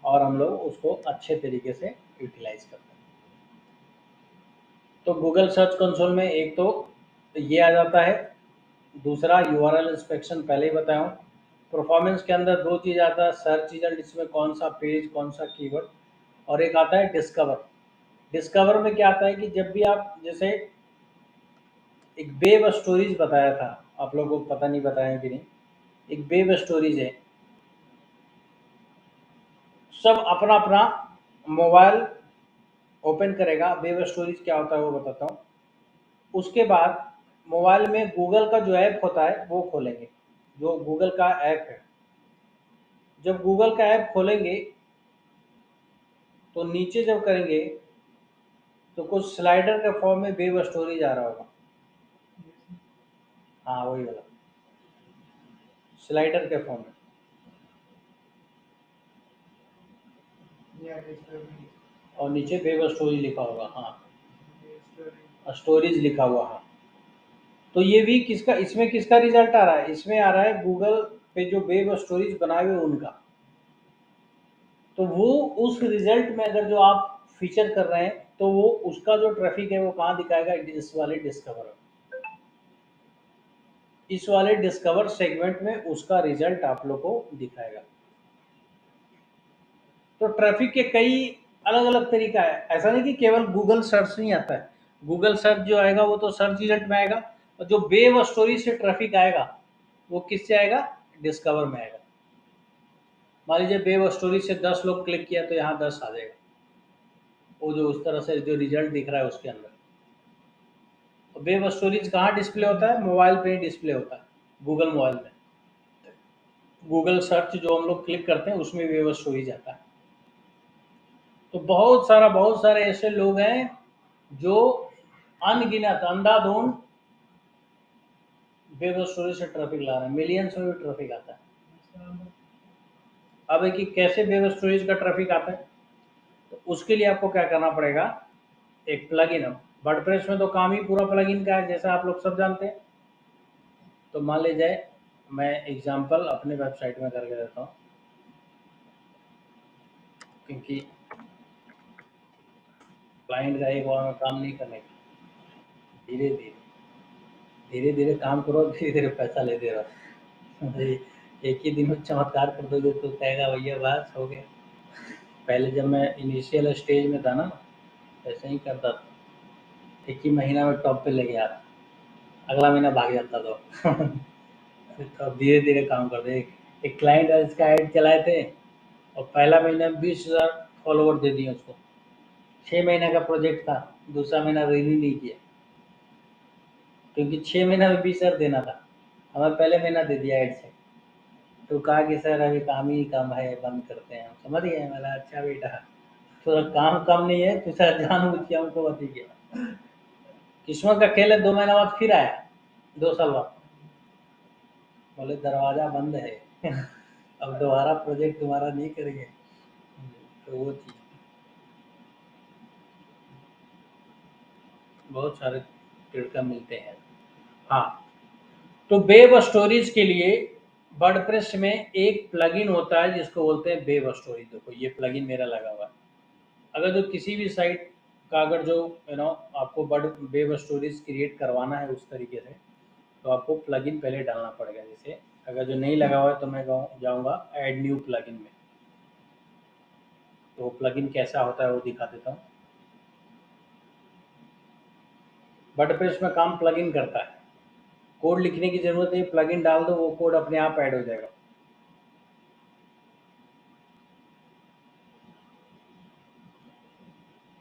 और हम लोग उसको अच्छे तरीके से यूटिलाइज करते हैं। तो गूगल सर्च कंसोल में एक तो ये आ जाता है, दूसरा यूआरएल इंस्पेक्शन पहले ही बताया हूँ। परफॉर्मेंस के अंदर 2 चीज़ आता है, सर्च रिजल्ट इसमें कौन सा पेज कौन सा कीवर्ड, और एक आता है डिस्कवर। डिस्कवर में क्या आता है कि जब भी आप जैसे एक वेब स्टोरीज बताया था, आप लोगों को पता नहीं बताया कि नहीं, एक वेब स्टोरीज है, सब अपना अपना मोबाइल ओपन करेगा। वेब स्टोरीज क्या होता है वो बताता हूँ। उसके बाद मोबाइल में गूगल का जो ऐप होता है वो खोलेंगे, जो गूगल का ऐप है। जब गूगल का ऐप खोलेंगे तो नीचे जब करेंगे तो कुछ स्लाइडर के फॉर्म में वेब स्टोरीज आ रहा होगा। हाँ वही वाला स्लाइडर के फॉर्म में, और नीचे वेब स्टोरी लिखा होगा। हाँ स्टोरीज लिखा हुआ। हाँ तो ये भी किसका, इसमें किसका रिजल्ट आ रहा है? इसमें आ रहा है गूगल पे जो वेब स्टोरीज बनाए हुए उनका। तो वो उस रिजल्ट में अगर जो आप फीचर कर रहे हैं तो वो उसका जो ट्रैफिक है वो कहाँ दिखाएगा? इस वाले डिस्कवर में, इस वाले डिस्कवर सेगमेंट में उसका रिजल्ट आप लोग को दिखाएगा। तो ट्रैफिक के कई अलग अलग तरीका है, ऐसा नहीं कि केवल गूगल सर्च नहीं आता है। गूगल सर्च जो आएगा वो तो सर्च रिजल्ट में आएगा, और जो वेब स्टोरी से ट्रैफिक आएगा वो किससे आएगा? डिस्कवर में आएगा। मान लीजिए वेब स्टोरी से 10 लोग क्लिक किया तो यहाँ 10 आ जाएगा। वो जो उस तरह से जो रिजल्ट दिख रहा है उसके अंदर। वेब स्टोरेज कहाँ डिस्प्ले होता है? मोबाइल पे ही डिस्प्ले होता है, गूगल मोबाइल में। गूगल सर्च जो हम लोग क्लिक करते हैं उसमें वेब स्टोरेज आता है। तो बहुत सारे ऐसे लोग हैं जो अनगिनत अंधाधुंध वेब स्टोरेज से ट्रैफिक ला रहे हैं, मिलियंस में भी ट्रैफिक आता है। अब है कि कैसे वेब स्टोरेज का ट्रैफिक आता है, तो उसके लिए आपको क्या करना पड़ेगा, एक प्लगइन है। वर्डप्रेस में तो काम ही पूरा प्लगइन का है, जैसा आप लोग सब जानते हैं। तो मान लीजिए मैं एग्जांपल अपने वेबसाइट में करके देता हूँ, क्योंकि क्लाइंट का एक बार में काम नहीं करने का, धीरे धीरे धीरे काम करो, धीरे धीरे पैसा लेते रहो। एक ही दिन में चमत्कार कर दोगे तो कहेगा भैया बस हो गया। पहले जब मैं इनिशियल स्टेज में था ना, ऐसे ही करता था, एक ही महीना में टॉप पे लेके आता, अगला महीना भाग जाता था। तो अब धीरे धीरे काम करते। एक क्लाइंट इसका ऐड चलाए थे और पहला महीना 20,000 फॉलोवर दे दिए उसको। 6 महीने का प्रोजेक्ट था, दूसरा महीना रिन्यू नहीं किया, क्योंकि 6 महीना में 20,000 देना था, हमें पहले महीना दे दिया ऐड से। तो कहा कि सर अभी काम ही कम है, बंद करते हैं। हम समझ गए, मैंने अच्छा बेटा थोड़ा काम कम नहीं है तो सर जानबूझ के हमको बता गया। किस्मत का खेल है, 2 महीना बाद फिर आया, 2 साल बाद, बोले दरवाजा बंद है। अब दोबारा प्रोजेक्ट तुम्हारा नहीं करेंगे। तो वो चीज बहुत सारे तरीका मिलते हैं। हाँ, तो वेब स्टोरेज के लिए वर्डप्रेस में एक प्लगइन होता है जिसको बोलते हैं वेब स्टोरेज। देखो ये प्लगइन मेरा लगा हुआ है। अगर जो किसी भी साइट का अगर जो आपको वर्ड वेब स्टोरेज क्रिएट करवाना है उस तरीके से, तो आपको प्लगइन पहले डालना पड़ेगा। जैसे अगर जो नहीं लगा हुआ है तो मैं जाऊँगा ऐड न्यू प्लगइन में। तो प्लगइन कैसा होता है वो दिखा देता हूँ। वर्डप्रेस में काम प्लगइन करता है, कोड लिखने की जरूरत नहीं, प्लगइन डाल दो वो कोड अपने आप ऐड हो जाएगा।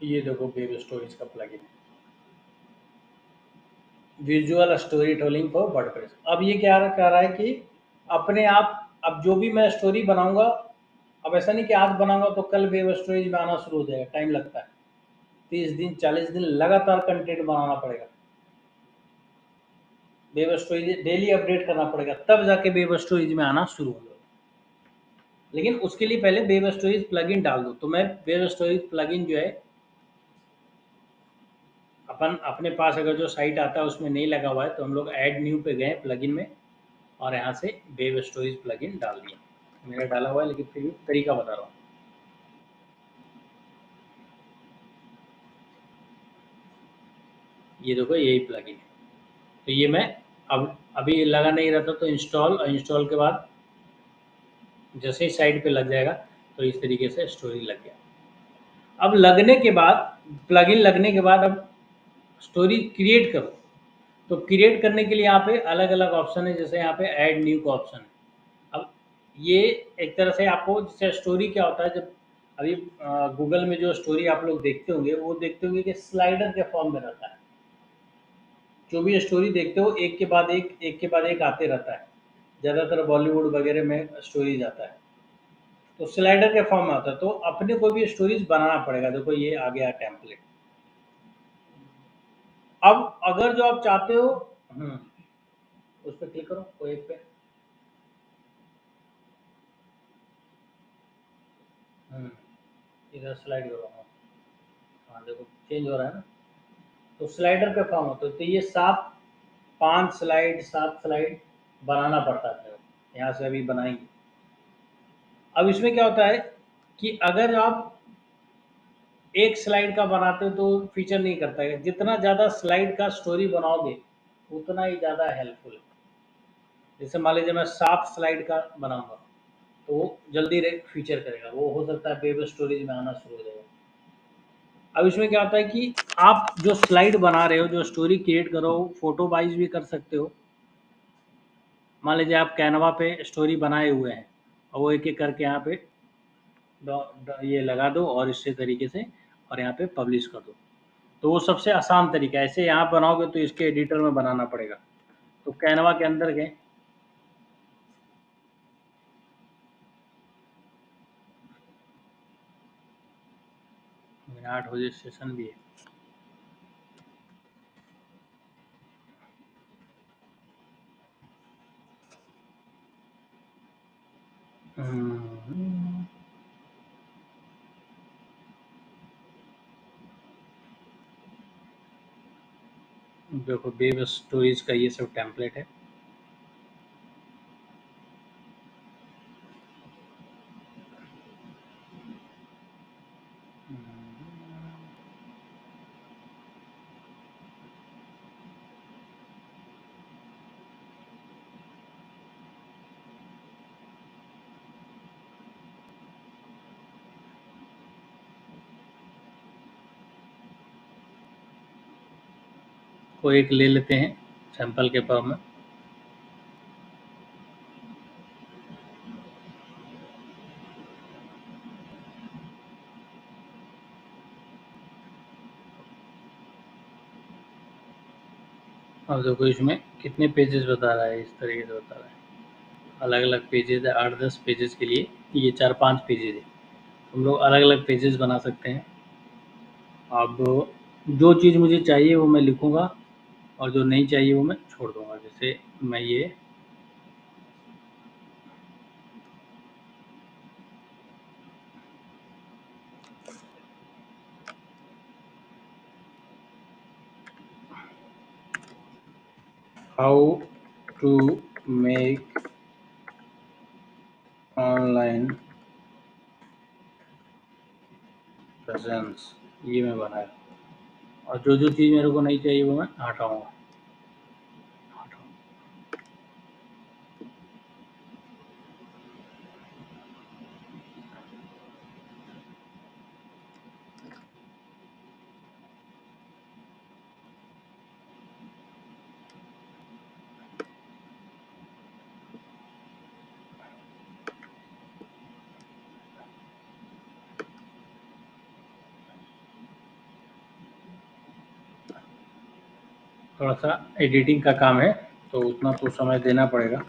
ये देखो वेब स्टोरेज का plugin, visual story telling for WordPress. अब ये क्या कर रहा है कि अपने आप, अब जो भी मैं स्टोरी बनाऊंगा, अब ऐसा नहीं कि आज बनाऊंगा तो कल वेब स्टोरेज में आना शुरू हो जाएगा, टाइम लगता है। 30 दिन 40 दिन लगातार कंटेंट बनाना पड़ेगा, वेब स्टोरेज डेली अपडेट करना पड़ेगा, तब जाके वेब स्टोरेज में आना शुरू होगा। लेकिन उसके लिए पहले वेब स्टोरेज प्लगइन डाल दो। तो मैं वेब स्टोरेज प्लगइन जो है, अपन अपने पास अगर जो साइट आता है उसमें नहीं लगा हुआ है तो हम लोग ऐड न्यू पे गए प्लगइन में, और यहाँ से वेब स्टोरेज प्लगइन डाल दिया। मेरा डाला हुआ है लेकिन फिर भी तरीका बता रहा हूँ। ये देखो यही प्लगइन है। तो ये मैं अब अभी लगा नहीं रहता तो इंस्टॉल, और इंस्टॉल के बाद जैसे ही साइट पे लग जाएगा तो इस तरीके से स्टोरी लग गया। अब लगने के बाद, प्लगइन लगने के बाद अब स्टोरी क्रिएट करो। तो क्रिएट करने के लिए यहाँ पे अलग अलग ऑप्शन है, जैसे यहाँ पे ऐड न्यू का ऑप्शन है। अब ये एक तरह से आपको, जैसे स्टोरी क्या होता है, जब अभी गूगल में जो स्टोरी आप लोग देखते होंगे वो देखते होंगे कि स्लाइडर के फॉर्म में रहता है। जो भी स्टोरी देखते हो एक के बाद एक आते रहता है, ज़्यादातर बॉलीवुड वगैरह में स्टोरीज आता है, तो स्लाइडर के फॉर्म में आता है। तो अपने को भी स्टोरीज बनाना पड़ेगा। देखो ये आ गया टेम्पलेट। अब अगर जो आप चाहते हो, हम्म, उस पर क्लिक करो कोई एक पे। हम्म, इधर स्लाइड करो। हाँ हाँ, देखो चेंज हो रहा है ना। तो स्लाइडर पे फॉर्म होता है, तो ये 5 स्लाइड बनाना पड़ता है। यहाँ से अभी बनाएंगे। अब इसमें क्या होता है कि अगर आप एक स्लाइड का बनाते हो तो फीचर नहीं करता है, जितना ज़्यादा स्लाइड का स्टोरी बनाओगे उतना ही ज़्यादा हेल्पफुल है। जैसे मान लीजिए मैं 7 स्लाइड का बनाऊंगा तो वो जल्दी फीचर करेगा, वो हो सकता है वेब स्टोरेज में आना शुरू हो जाएगा। अब इसमें क्या होता है कि आप जो स्लाइड बना रहे हो, जो स्टोरी क्रिएट करो, फोटो वाइज भी कर सकते हो। मान लीजिए आप कैनवा पे स्टोरी बनाए हुए हैं और वो एक एक करके यहाँ पे ये लगा दो और इसी तरीके से और यहाँ पे पब्लिश कर दो। तो वो सबसे आसान तरीका है। ऐसे यहाँ बनाओगे तो इसके एडिटर में बनाना पड़ेगा। तो कैनवा के अंदर गए, मेरा 8 बजे सेशन भी है। देखो वेब स्टोरेज का ये सब टेम्पलेट है। को एक ले लेते हैं सैंपल के फॉर्म में। और देखो इसमें कितने पेजेस बता रहा है, इस तरीके से बता रहा है। अलग अलग पेजेस है, 8-10 पेजेस के लिए ये 4-5 पेजेस है। हम लोग अलग अलग पेजेस बना सकते हैं। अब जो चीज़ मुझे चाहिए वो मैं लिखूँगा और जो नहीं चाहिए वो मैं छोड़ दूँगा। जैसे मैं ये how to make online presence, ये मैं बनाया। और जो जो चीज़ मेरे को नहीं चाहिए वो मैं हटाऊँगा। थोड़ा सा एडिटिंग का काम है तो उतना तो समय देना पड़ेगा।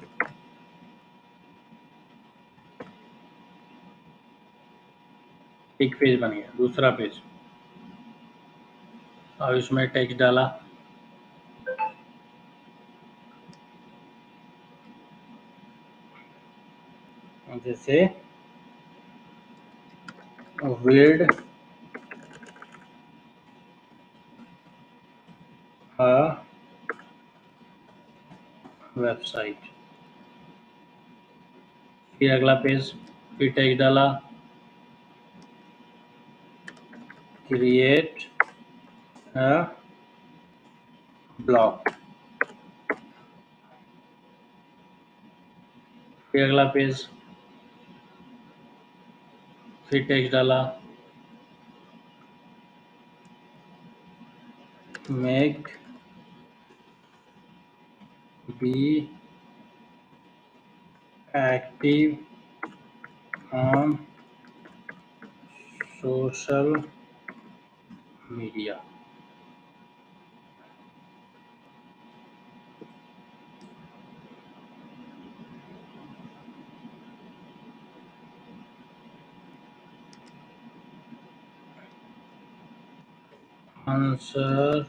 एक पेज बन गया, दूसरा पेज। अब इसमें टेक्स्ट डाला, जैसे विल्ड वेबसाइट। फिर अगला पेज, फिर टेक्स्ट डाला, क्रिएट ब्लॉग। फिर अगला पेज, फिर टेक्स्ट डाला, make be active on social media. Answer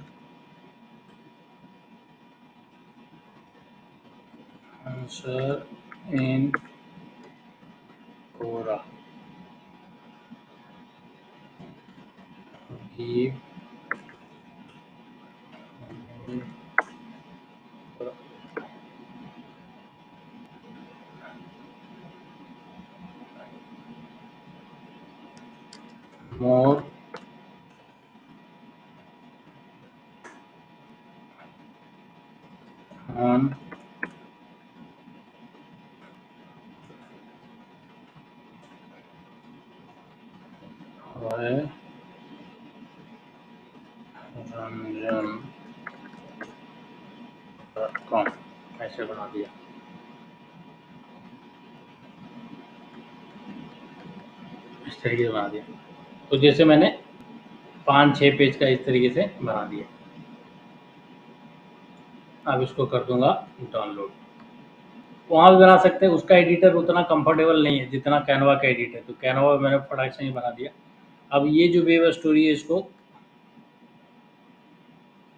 in Quora, give more on ranjan.com, ऐसे बना दिया। इस तरीके से बना दिया। तो जैसे मैंने 5-6 पेज का इस तरीके से बना दिया। अब इसको कर दूंगा डाउनलोड। वहाँ भी बना सकते हैं, उसका एडिटर उतना कंफर्टेबल नहीं है जितना कैनवा का एडिटर, तो कैनवा मैंने फटाक से ही बना दिया। अब ये जो वेब स्टोरी है इसको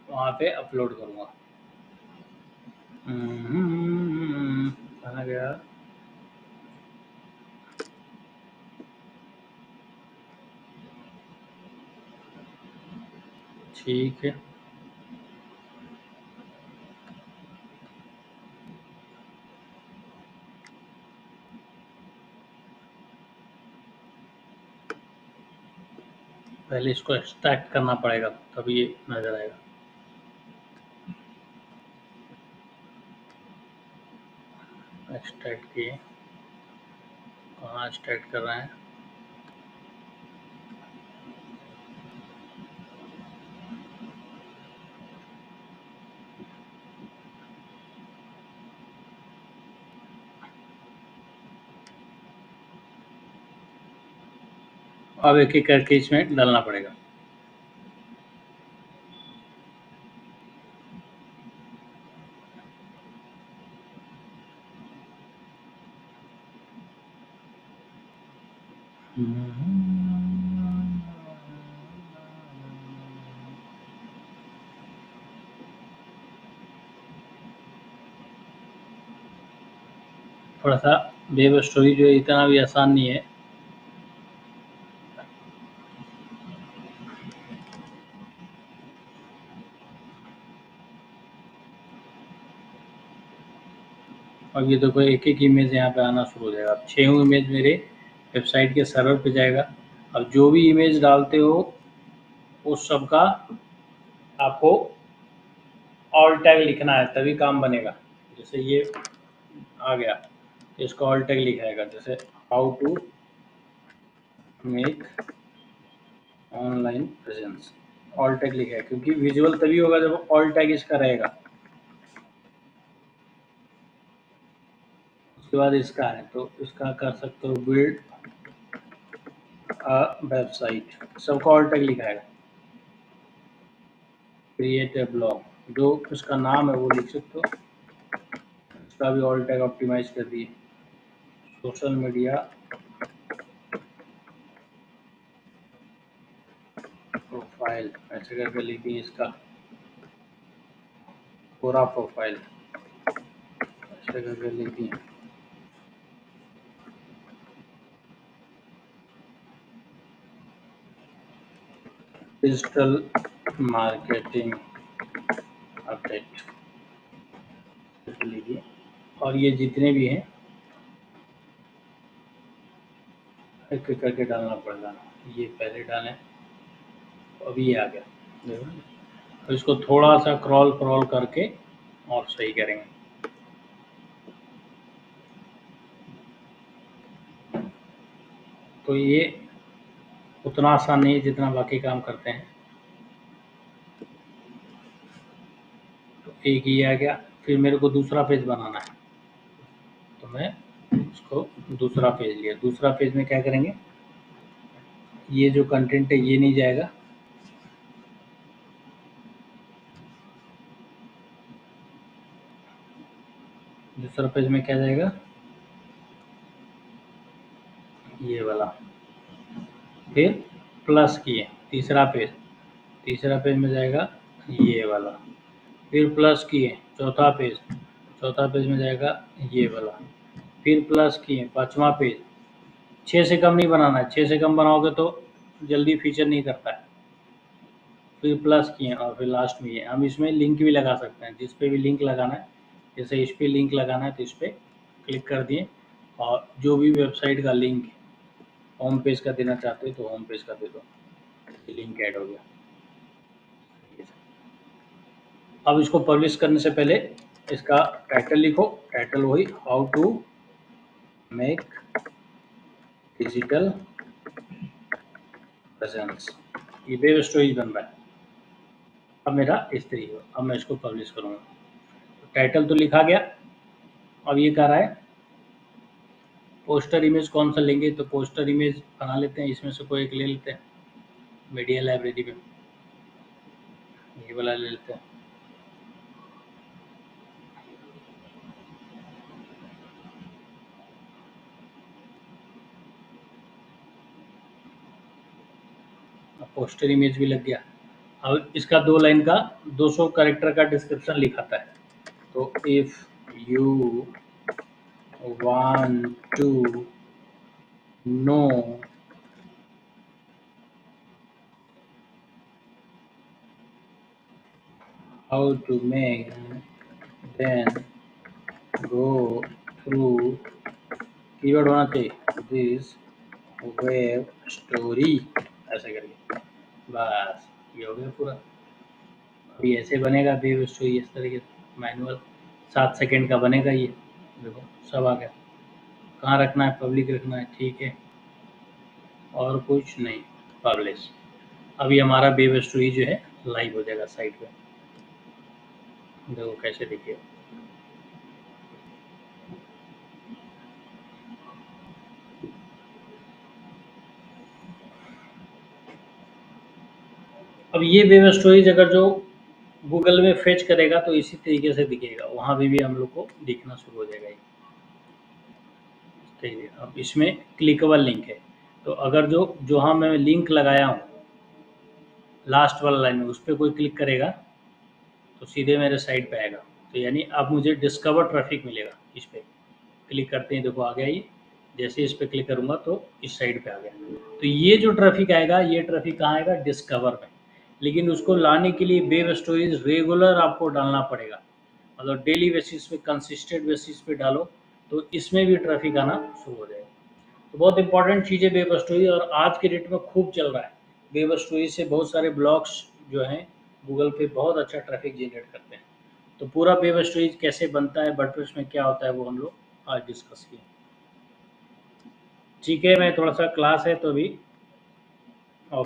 वहाँ पे अपलोड करूँगा। कहाँ गया? ठीक है, पहले इसको एक्सट्रैक्ट करना पड़ेगा तभी ये नजर आएगा। एक्सट्रैक्ट किए, कहाँ एक्सट्रैक्ट कर रहे हैं? अब एक एक करके इसमें डालना पड़ेगा। थोड़ा सा वेब स्टोरी जो है इतना भी आसान नहीं है। अब ये देखो एक एक इमेज यहाँ पे आना शुरू हो जाएगा। अब 6 इमेज मेरे वेबसाइट के सर्वर पे जाएगा। अब जो भी इमेज डालते हो उस सब का आपको ऑल टैग लिखना है तभी काम बनेगा। जैसे ये आ गया तो इसका ऑल टैग लिखाएगा, जैसे how to make online presence, all tag लिखा है क्योंकि विजुअल तभी होगा जब ऑल टैग इसका रहेगा। उसके बाद इसका है तो इसका कर सकते हो बिल्ड अ वेबसाइट, सबका ऑल टैग लिखाएगा। क्रिएट ए ब्लॉग, जो उसका नाम है वो लिख सकते हो, उसका भी ऑल टैग ऑप्टिमाइज कर दिए। सोशल मीडिया प्रोफाइल ऐसे करके लिखिए, इसका पूरा प्रोफाइल ऐसे करके लिखिए। डिजिटल मार्केटिंग अपडेट लीजिए। और ये जितने भी हैं एक एक करके डालना पड़ेगा। ये पहले डालें, अभी ये आ गया देखो। तो इसको थोड़ा सा क्रॉल क्रॉल करके और सही करेंगे। तो ये उतना आसान नहीं है जितना बाकी काम करते हैं। तो एक ये आ गया, फिर मेरे को दूसरा पेज बनाना है तो मैं उसको दूसरा पेज लिया। दूसरा पेज में क्या करेंगे, ये जो कंटेंट है ये नहीं जाएगा, दूसरा पेज में क्या जाएगा, ये वाला। फिर प्लस किए तीसरा पेज, तीसरा पेज में जाएगा ये वाला। फिर प्लस किए चौथा पेज, चौथा पेज में जाएगा ये वाला। फिर प्लस किए पांचवा पेज। 6 से कम नहीं बनाना है, 6 से कम बनाओगे तो जल्दी फीचर नहीं करता है। फिर प्लस किए और फिर लास्ट में ये। हम इसमें लिंक भी लगा सकते हैं, जिस पे भी लिंक लगाना है, जैसे इस पे लिंक लगाना है तो इस पे क्लिक कर दिए और जो भी वेबसाइट का लिंक होम पेज का देना चाहते हो तो होम पेज का दे दो, ये लिंक ऐड हो गया। अब इसको पब्लिश करने से पहले इसका टाइटल लिखो, टाइटल वही how to make digital presence, ये वेब स्टोरी बन रहा है। अब मेरा इस तरीके हो, अब मैं इसको पब्लिश करूँगा। तो टाइटल तो लिखा गया। अब ये कह रहा है पोस्टर इमेज कौन सा लेंगे, तो पोस्टर इमेज बना लेते हैं, इसमें से कोई एक ले लेते हैं। मीडिया लाइब्रेरी में ये वाला ले लेते हैं। पोस्टर इमेज भी लग गया। अब इसका 2 लाइन का 200 कैरेक्टर का डिस्क्रिप्शन लिखाता है। तो if you want to know how to make, then go through, keyword होना चाहिए दिस वेब स्टोरी, ऐसे करके बस ये हो गया पूरा। अभी ऐसे बनेगा वेब स्टोरी इस तरीके से मैनुअल 7 सेकंड का बनेगा ये। देखो सब आ गया। कहाँ रखना है? पब्लिक रखना है, ठीक है, और कुछ नहीं, पब्लिश। अभी हमारा वेब स्टोरी जो है लाइव हो जाएगा साइट पे। देखो कैसे देखिए। अब ये वेब स्टोरीज अगर जो गूगल में फेच करेगा तो इसी तरीके से दिखेगा, वहाँ भी हम लोग को दिखना शुरू हो जाएगा ये। ठीक है, अब इसमें क्लिकेबल लिंक है, तो अगर जो जहाँ मैं लिंक लगाया हूँ लास्ट वाला लाइन में उस पर कोई क्लिक करेगा तो सीधे मेरे साइट पे आएगा। तो यानी अब मुझे डिस्कवर ट्रैफिक मिलेगा। इस पर क्लिक करते ही देखो आ गया ये। जैसे इस पर क्लिक करूँगा तो इस साइड पे आ गया। तो ये जो ट्रैफिक आएगा, ये ट्रैफिक कहाँ आएगा? डिस्कवर में। लेकिन उसको लाने के लिए वेब स्टोरीज रेगुलर आपको डालना पड़ेगा, मतलब डेली बेसिस पे, कंसिस्टेंट बेसिस पे डालो, तो इसमें भी ट्रैफिक आना शुरू हो जाएगा। तो बहुत इंपॉर्टेंट चीज़ है वेब स्टोरी, और आज के डेट में खूब चल रहा है। वेब स्टोरी से बहुत सारे ब्लॉग्स जो हैं गूगल पे बहुत अच्छा ट्रैफिक जनरेट करते हैं। तो पूरा वेब स्टोरी कैसे बनता है, वर्डप्रेस में क्या होता है, वो हम लोग आज डिस्कस किए। ठीक है, मैं थोड़ा सा क्लास है तो अभी